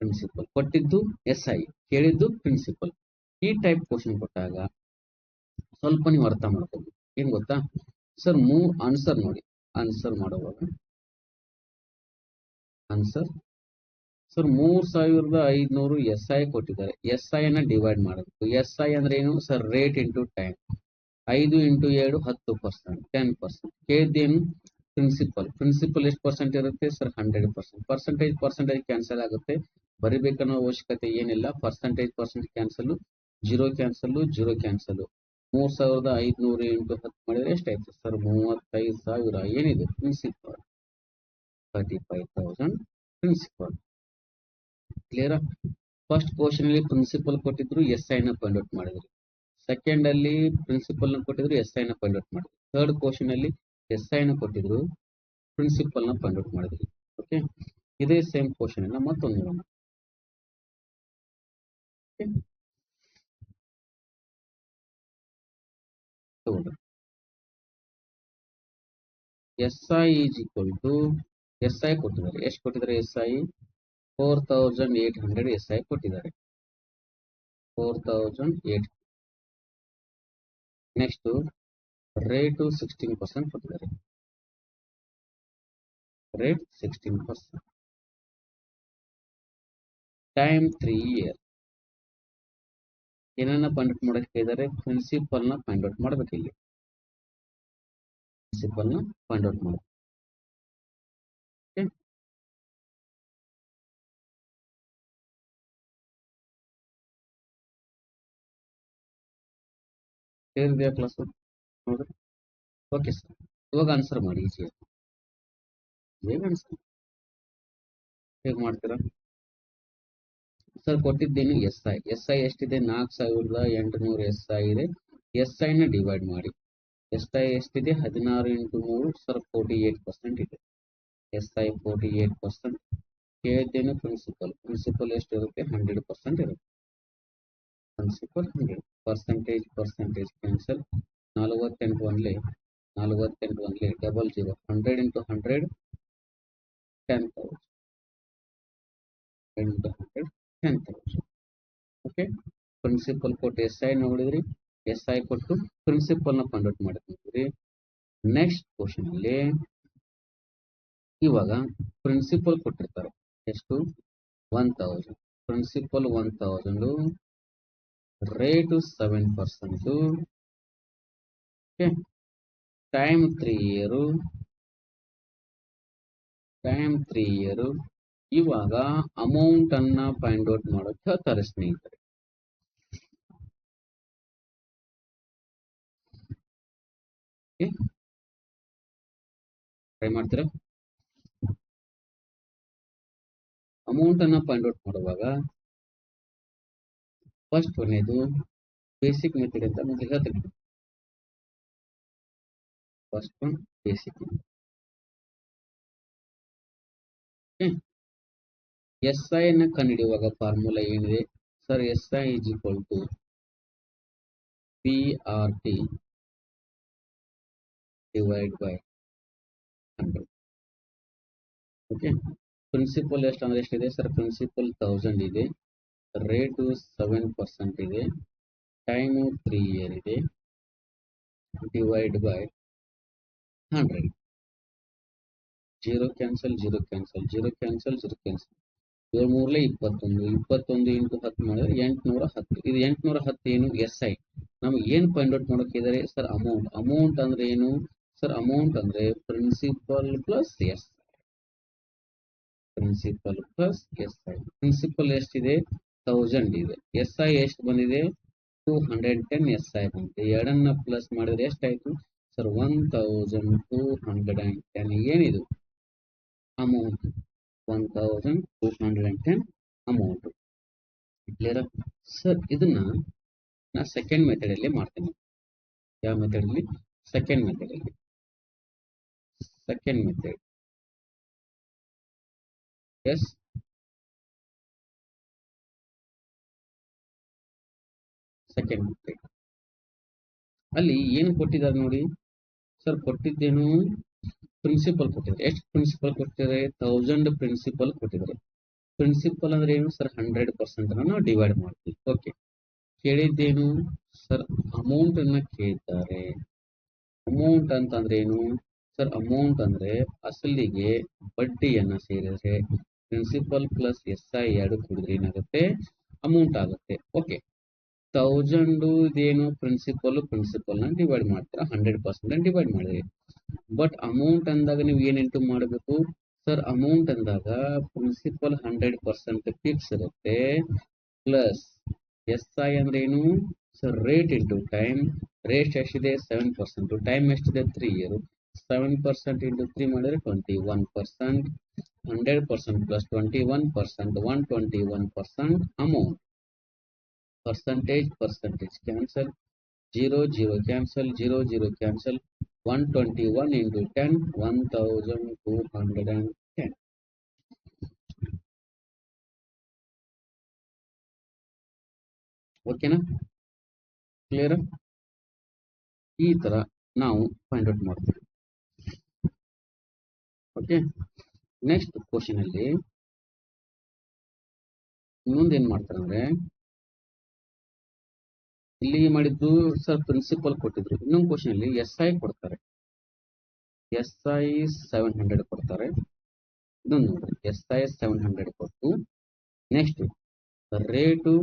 ಪ್ರಿನ್ಸಿಪಲ್ ಕೊಟ್ಟಿದ್ದು SI, ಕೇಳಿದ್ದು ಪ್ರಿನ್ಸಿಪಲ್. ಈ ಟೈಪ್ ಕ್ವಶನ್ ಕೊಟ್ಟಾಗ ಸ್ವಲ್ಪ ನೀವು ಅರ್ಥ ಮಾಡ್ಕೋಬೇಕು. ಏನ್ ಗೊತ್ತಾ ಸರ್, ಆನ್ಸರ್ ನೋಡಿ, ಆನ್ಸರ್ ಮಾಡುವಾಗ ಆನ್ಸರ್ ಸರ್ 3500 SI ಕೊಟ್ಟಿದ್ದಾರೆ. SI ಅನ್ನ ಡಿವೈಡ್ ಮಾಡಬೇಕು. SI ಅಂದ್ರೆ ಏನು sir, rate into time. 5 into 7 10%, 10%. ಕೇಳಿದ್ದೇನು ಪ್ರಿನ್ಸಿಪಲ್. ಪ್ರಿನ್ಸಿಪಲ್ ಎಷ್ಟು ಪರ್ಸೆಂಟ್ ಇರುತ್ತೆ ಸರ್, 100%. ಪರ್ಸೆಂಟೇಜ್ ಕ್ಯಾನ್ಸಲ್ ಆಗುತ್ತೆ, ಬರಿಬೇಕನ್ನೋ ಅವಶ್ಯಕತೆ ಏನಿಲ್ಲ. Percentage cancel, 0 cancel, 0 cancel. 3500 into 10 ಮಾಡಿದ್ರೆ ಎಷ್ಟಾಯ್ತು ಸರ್, 35,000. ಏನಿದೆ principal, 35,000 principal. Clear. First question ಅಲ್ಲಿ ಪ್ರಿನ್ಸಿಪಲ್ ಕೊಟ್ಟಿದ್ರು, SI ನ ಫೈಂಡ್ ಔಟ್ ಮಾಡಿದ್ರು. ಸೆಕೆಂಡ್ ಅಲ್ಲಿ ಪ್ರಿನ್ಸಿಪಲ್ ನ ಕೊಟ್ಟಿದ್ರು, SI ನ ಫೈಂಡ್ ಔಟ್ ಮಾಡಿದ್ರು. ಥರ್ಡ್ ಕ್ವಶನ್ ಅಲ್ಲಿ SI ನ ಕೊಟ್ಟಿದ್ರು, ಪ್ರಿನ್ಸಿಪಲ್ ನ ಫೈಂಡ್ ಔಟ್ ಮಾಡಿದ್ರಿ. ಓಕೆ, ಇದೇ ಸೇಮ್ ಕ್ವಶನ್ ಅನ್ನ ಮತ್ತೊಂದು ನೋಡೋಣ. SI is equal to, SI ಕೊಟ್ಟಿದ್ದಾರೆ. ಎಷ್ಟು ಕೊಟ್ಟಿದ್ದಾರೆ SI, 4800 SI ಕೊಟ್ಟಿದ್ದಾರೆ. 4800. ನೆಕ್ಸ್ಟ್ ರೇಟು 16% ಕೊಟ್ಟಿದ್ದಾರೆ. ರೇಟ್ 16%. Time 3 year. ಏನನ್ನ ಫೈಂಡ್ ಔಟ್ ಮಾಡಕ್ಕೆ ಹೇಳಿದ್ದಾರೆ, ಪ್ರಿನ್ಸಿಪಲ್ ನ ಫೈಂಡ್ ಔಟ್ ಮಾಡ್ಬೇಕು. ಇಲ್ಲಿ ಪ್ರಿನ್ಸಿಪಲ್ ನ ಫೈಂಡ್ ಔಟ್ ಮಾಡಬೇಕು. ಕ್ಲಿಯರ್ ಕ್ಲಾಸ್ ನೋಡ್ರಿ. ಓಕೆ ಸರ್, ಇವಾಗ ಆನ್ಸರ್ ಮಾಡಿ. ಆನ್ಸರ್ ಹೇಗೆ ಮಾಡ್ತೀರಾ ಸರ್, ಕೊಟ್ಟಿದ್ದೇನು SI ಎಷ್ಟಿದೆ, 4800 SI ಇದೆ. SI ನ ಡಿವೈಡ್ ಮಾಡಿ. SI ಎಷ್ಟಿದೆ, 16 ಇಂಟು 3 ಸರ್, 48% ಇದೆ. SI 48%. ಕೇಳಿದ್ದೇನು ಪ್ರಿನ್ಸಿಪಲ್. ಪ್ರಿನ್ಸಿಪಲ್ ಎಷ್ಟು ಇರುತ್ತೆ, 100% ಇರುತ್ತೆ. Principal 100. Percentage cancel. 48 only 00. 100 into 100 10,000. 10,000. Okay, principal ಕೊಟ್ಟು SI ನೋಡಿದ್ರಿ, SI ಕೊಟ್ಟು ಪ್ರಿನ್ಸಿಪಲ್ ನ ಫೈಂಡ್ ಔಟ್ ಮಾಡಿದ್ರಿ. ನೆಕ್ಸ್ಟ್ ಕ್ವಶನ್ ಅಲ್ಲಿ ಇವಾಗ ಪ್ರಿನ್ಸಿಪಲ್ ಕೊಟ್ಟಿರ್ತಾರೆ ಎಷ್ಟು, 1000. Principal 1000, rate 7%, okay, time 3 year, ಇವಾಗ ಅಮೌಂಟ್ ಅನ್ನ ಫೈಂಡ್ ಔಟ್ ಮಾಡೋಕೆ ಹೇಳ್ತಾರೆ ಸ್ನೇಹಿತರೆ. ಟ್ರೈ ಮಾಡ್ತೀರಾ? ಅಮೌಂಟ್ ಅನ್ನ ಫೈಂಡ್ ಔಟ್ ಮಾಡುವಾಗ ಫಸ್ಟ್ ಒಂದೇದು ಬೇಸಿಕ್ ಮೆಥಡ್ ಅಂತ ಮೊದಲು ಹೇಳ್ತೀನಿ. First one basic. S I ಅನ್ನ ಕಂಡುಹಿಡಿಯುವಾಗ ಫಾರ್ಮುಲಾ ಏನಿದೆ sir? S I is equal to P R T divide by 100. Okay, principal ಎಷ್ಟು ಅಂದ್ರೆ ಎಷ್ಟಿದೆ ಸರ್? ಪ್ರಿನ್ಸಿಪಲ್ 1000 ಇದೆ, ರೇಟು 7% ಇದೆ, ಟೈಮು 3 ಇಯರ್ ಇದೆ, divide by 100. 0 cancel, 0 cancel, 0 cancel, 0 cancel. 7 3 21, 21 into 10 ಮಾಡಿದ್ರೆ 810. ಇದು 810 ಏನು? S I. ನಮ್ಗೆ ಏನು ಫೈಂಡ್ ಔಟ್ ಮಾಡೋಕ್ಕಿದ್ದಾರೆ ಸರ್? ಅಮೌಂಟ್. ಅಮೌಂಟ್ ಅಂದ್ರೆ ಏನು ಸರ್? ಅಮೌಂಟ್ ಅಂದ್ರೆ principal plus S. Principal plus S I. Principal ಎಷ್ಟಿದೆ? 1000 ಇದೆ. ಎಸ್ ಐ ಎಷ್ಟು ಬಂದಿದೆ? 210 ಎಸ್ ಐ ಬಂದಿದೆ. ಎರಡನ್ನ ಪ್ಲಸ್ ಮಾಡಿದ್ರೆ ಎಷ್ಟಾಯ್ತು ಸರ್? 1210. ಏನಿದು ಅಮೌಂಟ್? 1210 ಅಮೌಂಟ್. Clear sir? ಇದನ್ನ ನಾ ಸೆಕೆಂಡ್ ಮೆಥಡ್ ಅಲ್ಲಿ ಮಾಡ್ತೇನೆ. ಯಾವ ಮೆಥಡ್ ಅಲ್ಲಿ? ಸೆಕೆಂಡ್ ಮೆಥಡ್ ಅಲ್ಲಿ. Second method yes second method ಅಲ್ಲಿ ಏನು ಕೊಟ್ಟಿದ್ದಾರೆ ನೋಡಿ ಸರ್? ಕೊಟ್ಟಿದ್ದೇನು? ಪ್ರಿನ್ಸಿಪಲ್ ಕೊಟ್ಟಿದ್ದಾರೆ. ಎಷ್ಟು ಪ್ರಿನ್ಸಿಪಲ್ ಕೊಟ್ಟಿದ್ದಾರೆ? 1000 ಪ್ರಿನ್ಸಿಪಲ್ ಕೊಟ್ಟಿದ್ದಾರೆ. ಪ್ರಿನ್ಸಿಪಲ್ ಅಂದ್ರೆ ಏನು ಸರ್? 100% ನಾವು ಡಿವೈಡ್ ಮಾಡ್ತೀವಿ. Okay, ಕೇಳಿದ್ದೇನು sir? ಅಮೌಂಟ್ ಅನ್ನ ಕೇಳಿದ್ದಾರೆ. ಅಮೌಂಟ್ ಅಂತಂದ್ರೆ ಏನು ಸರ್? ಅಮೌಂಟ್ ಅಂದ್ರೆ ಅಸಲಿಗೆ ಬಡ್ಡಿಯನ್ನ ಸೇರಿದ್ರೆ ಪ್ರಿನ್ಸಿಪಲ್ ಪ್ಲಸ್ ಎಸ್ ಐ ಎರಡು ಕೂಡಿದ್ರೆ ಏನಾಗುತ್ತೆ? ಅಮೌಂಟ್ ಆಗುತ್ತೆ. ಓಕೆ, 1000 ಇದೇನು? ಪ್ರಿನ್ಸಿಪಲ್ ನ ಡಿವೈಡ್ ಮಾಡ್ತೀರಾ, 100% ಡಿವೈಡ್ ಮಾಡಿದ್ರಿ. ಬಟ್ ಅಮೌಂಟ್ ಅಂದಾಗ ನೀವು ಏನ್ ಇಂಟು ಮಾಡಬೇಕು ಸರ್? ಅಮೌಂಟ್ ಅಂದಾಗ ಪ್ರಿನ್ಸಿಪಲ್ 100% ಫಿಕ್ಸ್ ಇರುತ್ತೆ, ಪ್ಲಸ್ ಎಸ್ ಐ ಅಂದ್ರೆ ಏನು sir? Rate into time. Rate ಎಷ್ಟಿದೆ? 7%. ಟೈಮ್ ಎಷ್ಟಿದೆ? 3 ಇಯರ್. 7% ಇಂಟು 3 ಮಾಡಿದ್ರೆ 21%. 100% plus 21%, 121% amount. percentage cancel, 0 0 cancel, 0 0 cancel, 121 into 10, 1210. ಓಕೆನಾ? ಕ್ಲಿಯರ್? ಈ ತರ ನಾವು ಫೈಂಡ್ ಔಟ್ ಮಾಡ್ತೀವಿ. ಓಕೆ, ನೆಕ್ಸ್ಟ್ ಕ್ವಶನ್ ಅಲ್ಲಿ ಇನ್ನೊಂದೇನ್ ಮಾಡ್ತಾರೆ ಅಂದ್ರೆ, ಇಲ್ಲಿ ಮಾಡಿದ್ದು ಸರ್ ಪ್ರಿನ್ಸಿಪಲ್ ಕೊಟ್ಟಿದ್ರು. ಇನ್ನೊಂದು ಕ್ವಶನ್ ಅಲ್ಲಿ ಎಸ್ ಐ ಕೊಡ್ತಾರೆ. ಎಸ್ ಐ 700 ಕೊಡ್ತಾರೆ. ಇದೊಂದು ನೋಡ್ರಿ, ಎಸ್ ಐ 700 ಕೊಟ್ಟು, ನೆಕ್ಸ್ಟ್ ರೇಟು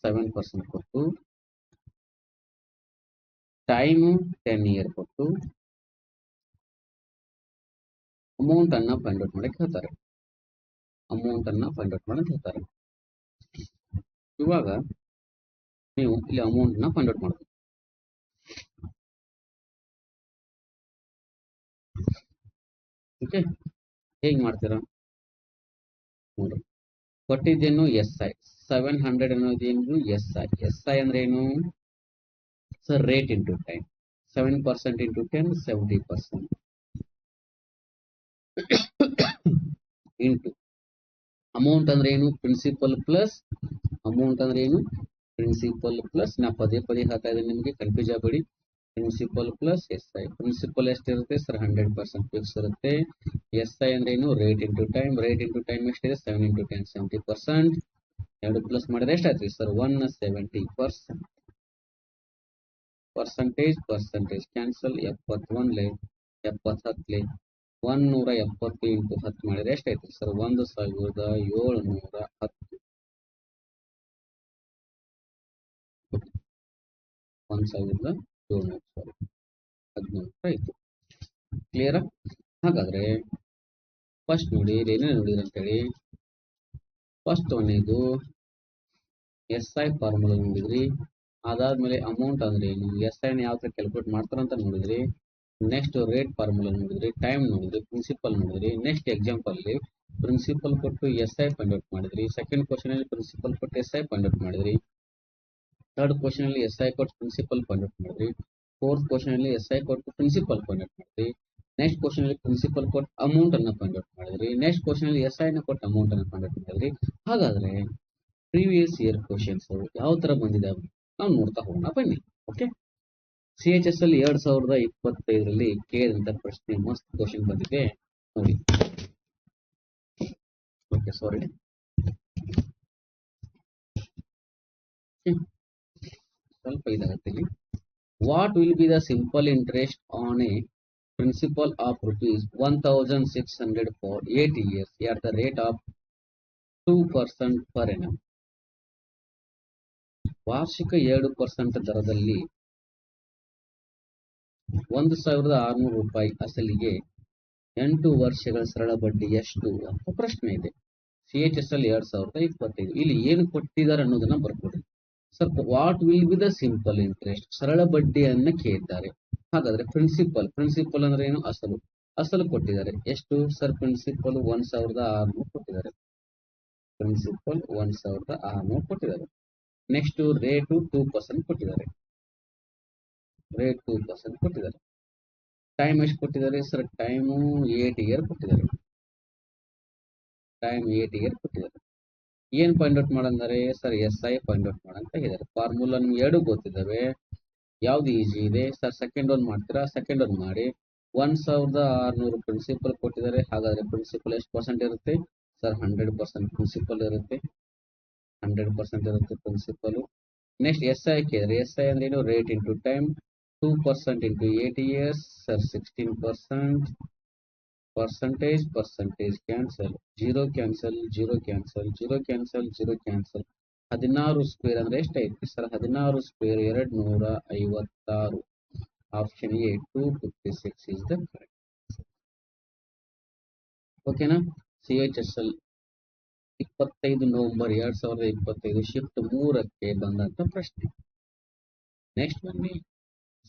7% ಕೊಟ್ಟು, ಟೈಮು 10 ಇಯರ್ ಕೊಟ್ಟು, ಅಮೌಂಟ್ ಅನ್ನ ಫೈಂಡ್ ಔಟ್ ಮಾಡಕ್ಕೆ ಹೇಳ್ತಾರೆ. ಅಮೌಂಟ್ ಅನ್ನ ಫೈಂಡ್ ಔಟ್ ಮಾಡಕ್ಕೆ ಹೇಳ್ತಾರೆ. ಇವಾಗ ನೀವು ಇಲ್ಲಿ ಅಮೌಂಟ್ ನ ಫೈಂಡ್ ಔಟ್ ಮಾಡಬೇಕು. ಓಕೆ, ಹೇಗೆ ಮಾಡ್ತೀರಾ ನೋಡ್ರಿ. ಕೊಟ್ಟಿದ್ದೇನು? ಎಸ್ ಐ 700 ಅನ್ನೋದೇನು? S I. ಎಸ್ ಐ ಅಂದ್ರೆ ಏನು sir? Rate into time. 7% into 10, 70%. Into amount ಅಂದ್ರೆ ಏನು? Principal plus. ಅಮೌಂಟ್ ಅಂದ್ರೆ ಏನು? Principal plus. ನಾ ಪದೇ ಪದೇ ಹೇಳ್ತಾ ಇದ್ದೀನಿ, ನಿಮಗೆ ಕನ್ಫ್ಯೂಸ್ ಆಗಬೇಡಿ. Principal plus S I. Principal ಎಷ್ಟಿರುತ್ತೆ ಸರ್? 100% ಫಿಕ್ಸ್ ಇರುತ್ತೆ. ಎಸ್ ಐ ಅಂದ್ರೆ ಏನು? Rate into time. Rate into time ಎಷ್ಟಿದೆ? 7 ಇಂಟು 10, 70%. ಎರಡು ಪ್ಲಸ್ ಮಾಡಿದ್ರೆ ಎಷ್ಟಾಯ್ತು ಸರ್? 170%. Percentage cancel. 71 70 170 ಇಂಟು 10 ಮಾಡಿದ್ರೆ ಎಷ್ಟಾಯ್ತು ಸರ್? 1710. 1700 ಸಾರಿ 1700 ಆಯ್ತು. ಕ್ಲಿಯರ್? ಹಾಗಾದ್ರೆ ಫಸ್ಟ್ ನೋಡಿ ಏನೇನು ನೋಡಿದ್ರೆ ಅಂತೇಳಿ, ಫಸ್ಟ್ ಒಂದೇದು ಎಸ್ ಐ ಫಾರ್ಮುಲಾ ನೋಡಿದ್ರಿ, ಅದಾದ್ಮೇಲೆ ಅಮೌಂಟ್ ಅಂದ್ರೆ ಏನು, ಎಸ್ ಐನ ಯಾವ ತರ ಕ್ಯಾಲ್ಕುಲೇಟ್ ಮಾಡ್ತಾರಂತ ನೋಡಿದ್ರಿ, ನೆಕ್ಸ್ಟ್ ರೇಟ್ ಫಾರ್ಮುಲಾ ನೋಡಿದ್ರಿ, ಟೈಮ್ ನೋಡಿದ್ರಿ, ಪ್ರಿನ್ಸಿಪಲ್ ನೋಡಿದ್ರಿ. ನೆಕ್ಸ್ಟ್ ಎಕ್ಸಾಂಪಲ್ ಅಲ್ಲಿ ಪ್ರಿನ್ಸಿಪಲ್ ಕೊಟ್ಟು ಎಸ್ ಐ ಫೈಂಡ್ ಔಟ್ ಮಾಡಿದ್ರಿ, ಸೆಕೆಂಡ್ ಕ್ವಶನ್ ಅಲ್ಲಿ ಪ್ರಿನ್ಸಿಪಲ್ ಕೊಟ್ಟು ಎಸ್ ಐ ಫೈಂಡ್ ಔಟ್ ಮಾಡಿದ್ರಿ, ಥರ್ಡ್ ಕ್ವಶನ್ ಅಲ್ಲಿ ಎಸ್ ಐ ಕೊಟ್ಟು ಪ್ರಿನ್ಸಿಪಲ್ ಫೈಂಡ್ ಔಟ್ ಮಾಡಿದ್ರಿ, ಫೋರ್ತ್ ಕ್ವಶನ್ ಅಲ್ಲಿ ಎಸ್ ಐ ಕೊಟ್ಟು ಪ್ರಿನ್ಸಿಪಲ್ ಫೈಂಡ್ ಔಟ್ ಮಾಡಿದ್ರಿ, ನೆಕ್ಸ್ಟ್ ಕ್ವಶನ್ ಅಲ್ಲಿ ಪ್ರಿನ್ಸಿಪಲ್ ಕೊಟ್ಟು ಅಮೌಂಟ್ ಅನ್ನ ಫೈಂಡ್ ಔಟ್ ಮಾಡಿದ್ರಿ, ನೆಕ್ಸ್ಟ್ ಕ್ವಶನ್ ಅಲ್ಲಿ ಎಸ್ ಐ ನ ಕೊಟ್ಟು ಅಮೌಂಟ್ ಅನ್ನ ಫೈಂಡ್ ಔಟ್ ಮಾಡಿದ್ರಿ. ಹಾಗಾದ್ರೆ ಪ್ರೀವಿಯಸ್ ಇಯರ್ ಕ್ವಶನ್ಸ್ ಯಾವ ತರ ಬಂದಿದ್ದಾವೆ ನಾವು ನೋಡ್ತಾ ಹೋಗೋಣ ಬನ್ನಿ. ಓಕೆ, CHS ಅಲ್ಲಿ 2025ರಲ್ಲಿ ಕೇಳಿದಂತ ಪ್ರಶ್ನೆ ಮಸ್ತ್ ಕ್ವಶನ್ ಬಂದಿದೆ ನೋಡಿ. ಓಕೆ, ಸಾರಿ, ಸ್ವಲ್ಪ ಇದಾಗುತ್ತೆ ಇಲ್ಲಿ. What will be the simple interest on a principal of ₹1,600 for 8 years at the rate of 2% per annum. ವಾರ್ಷಿಕ 2% ದರದಲ್ಲಿ ₹1,600 ಅಸಲಿಗೆ 8 ವರ್ಷಗಳ ಸರಳ ಬಡ್ಡಿ ಎಷ್ಟು ಅಂತ ಪ್ರಶ್ನೆ ಇದೆ. CHS ಅಲ್ಲಿ 2025. ಇಲ್ಲಿ ಏನು ಕೊಟ್ಟಿದ್ದಾರೆ ಅನ್ನೋದನ್ನ ಬರ್ಕೊಡಿ. Sir, what will be the simple interest, ಸರಳ ಬಡ್ಡಿಯನ್ನ ಕೇಳಿದ್ದಾರೆ. ಹಾಗಾದ್ರೆ ಪ್ರಿನ್ಸಿಪಲ್ ಅಂದ್ರೆ ಏನು, ಅಸಲು ಕೊಟ್ಟಿದ್ದಾರೆ. ಎಷ್ಟು ಸರ್? ಪ್ರಿನ್ಸಿಪಲ್ 1,600 ಕೊಟ್ಟಿದ್ದಾರೆ. ಪ್ರಿನ್ಸಿಪಲ್ 1,600 ಕೊಟ್ಟಿದ್ದಾರೆ. ನೆಕ್ಸ್ಟ್ ರೇಟು 2% ಕೊಟ್ಟಿದ್ದಾರೆ. ರೇಟ್ 2% ಕೊಟ್ಟಿದ್ದಾರೆ. ಟೈಮ್ ಎಷ್ಟು ಕೊಟ್ಟಿದ್ದಾರೆ ಸರ್? ಟೈಮು 8 ಇಯರ್ ಕೊಟ್ಟಿದ್ದಾರೆ. ಏನ್ ಫೈಂಡ್ ಔಟ್ ಮಾಡಂದರೆ sir? S I find out ಮಾಡಂತ ಹೇಳಿದ್ದಾರೆ. ಫಾರ್ಮುಲಾ ನಿಮ್ಗೆ ಎರಡು ಗೊತ್ತಿದ್ದಾವೆ. ಯಾವ್ದು ಈಜಿ ಇದೆ ಸರ್? ಸೆಕೆಂಡ್ ಒನ್ ಮಾಡ್ತೀರಾ? ಸೆಕೆಂಡ್ ಒನ್ ಮಾಡಿ. 1,600 ಪ್ರಿನ್ಸಿಪಲ್ ಕೊಟ್ಟಿದ್ದಾರೆ. ಹಾಗಾದ್ರೆ ಪ್ರಿನ್ಸಿಪಲ್ ಎಷ್ಟು ಪರ್ಸೆಂಟ್ ಇರುತ್ತೆ ಸರ್? 100% ಪ್ರಿನ್ಸಿಪಲ್ ಇರುತ್ತೆ. 100% ಇರುತ್ತೆ ಪ್ರಿನ್ಸಿಪಲ್. ನೆಕ್ಸ್ಟ್ ಎಸ್ ಐ ಕೇಳಿದ್ರೆ, ಎಸ್ ಐ ಅಂದ್ರೆ ಏನು? Rate into time. 2% into 8 years sir 16%. Percentage cancel, 0 cancel, 16 square ಅಂದ್ರೆ ಎಷ್ಟಾಯ್ತು sir? 16 square 256. Option A 256 is the correct. ಓಕೆನಾ? CHS 25 ನವೆಂಬರ್ 2025 ಶಿಫ್ಟ್ 3ಕ್ಕೆ ಬಂದಂತ ಪ್ರಶ್ನೆ. ನೆಕ್ಸ್ಟ್ ಬನ್ನಿ,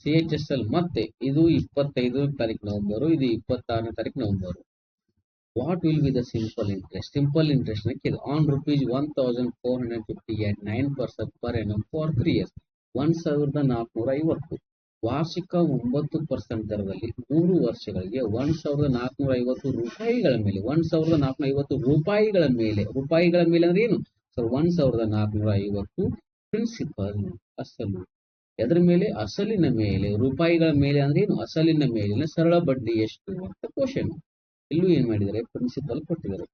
CHS ಮತ್ತೆ ಇದು 25 ತಾರೀಕು ನವೆಂಬರ್, ಇದು 26ನೇ ತಾರೀಕು November. What will be the simple interest? Simple interest on ₹1,450 at 9% per annum for 3 years. 1,450 ವಾರ್ಷಿಕ 9% ದರದಲ್ಲಿ 3 ವರ್ಷಗಳಿಗೆ 1,450 ರೂಪಾಯಿಗಳ ಮೇಲೆ. 1,450 ರೂಪಾಯಿಗಳ ಮೇಲೆ. ರೂಪಾಯಿಗಳ ಮೇಲೆ ಅಂದ್ರೆ ಏನು ಸರ್? 1,450 ಪ್ರಿನ್ಸಿಪಲ್, ಅಸಲು. ಎದ್ರ ಮೇಲೆ? ಅಸಲಿನ ಮೇಲೆ. ರೂಪಾಯಿಗಳ ಮೇಲೆ ಅಂದ್ರೆ ಏನು? ಅಸಲಿನ ಮೇಲಿನ ಸರಳ ಬಡ್ಡಿ ಎಷ್ಟು ಅಂತ ಕ್ವಶನ್. ಇಲ್ಲೂ ಏನ್ ಮಾಡಿದ್ದಾರೆ? ಪ್ರಿನ್ಸಿಪಲ್ ಕೊಟ್ಟಿದ್ದಾರೆ.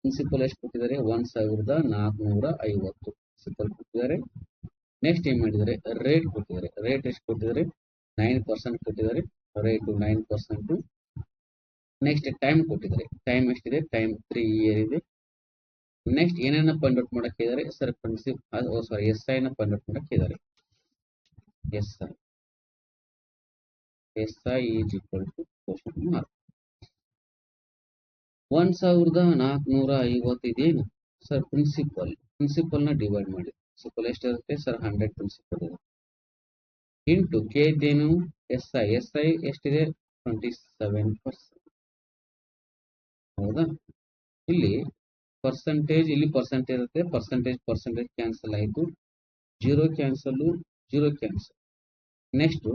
ಪ್ರಿನ್ಸಿಪಲ್ ಎಷ್ಟು ಕೊಟ್ಟಿದ್ದಾರೆ? 1,450 ಪ್ರಿನ್ಸಿಪಲ್ ಕೊಟ್ಟಿದ್ದಾರೆ. ನೆಕ್ಸ್ಟ್ ಏನ್ ಮಾಡಿದ್ದಾರೆ? ರೇಟ್ ಕೊಟ್ಟಿದ್ದಾರೆ. ರೇಟ್ ಎಷ್ಟು ಕೊಟ್ಟಿದ್ದಾರೆ? 9% ಕೊಟ್ಟಿದ್ದಾರೆ. ರೇಟು 9%. ನೆಕ್ಸ್ಟ್ ಟೈಮ್ ಕೊಟ್ಟಿದ್ದಾರೆ. ಟೈಮ್ ಎಷ್ಟಿದೆ? ಟೈಮ್ 3 year ಇದೆ. ನೆಕ್ಸ್ಟ್ ಏನೇನ ಫೈಂಡ್ ಔಟ್ ಮಾಡಕ್ಕೆ ಇದ್ದಾರೆ ಸರ್? ಎಸ್ ಐ ನ ಫೈಂಡ್ ಔಟ್ ಮಾಡಕ್ಕೆ ಇದ್ದಾರೆ. SI is equal to question mark. 1,450 ಇದೇನು ಸರ್? ಪ್ರಿನ್ಸಿಪಲ್ ನ ಡಿವೈಡ್ ಮಾಡಿ. ಪ್ರಿನ್ಸಿಪಲ್ ಎಷ್ಟಿರುತ್ತೆ ಸರ್? 100 ಪ್ರಿನ್ಸಿಪಲ್ ಇದೆ. ಇಂಟು ಕೆ ಇದೇನು? SI ಎಷ್ಟಿದೆ? 27%. ಹೌದಾ? ಇಲ್ಲಿ ಪರ್ಸೆಂಟೇಜ್, ಇಲ್ಲಿ ಪರ್ಸೆಂಟೇಜ್ ಇರುತ್ತೆ. ಪರ್ಸೆಂಟೇಜ್ ಕ್ಯಾನ್ಸಲ್ ಆಯಿತು. 0 ಕ್ಯಾನ್ಸಲ್. ನೆಕ್ಸ್ಟ್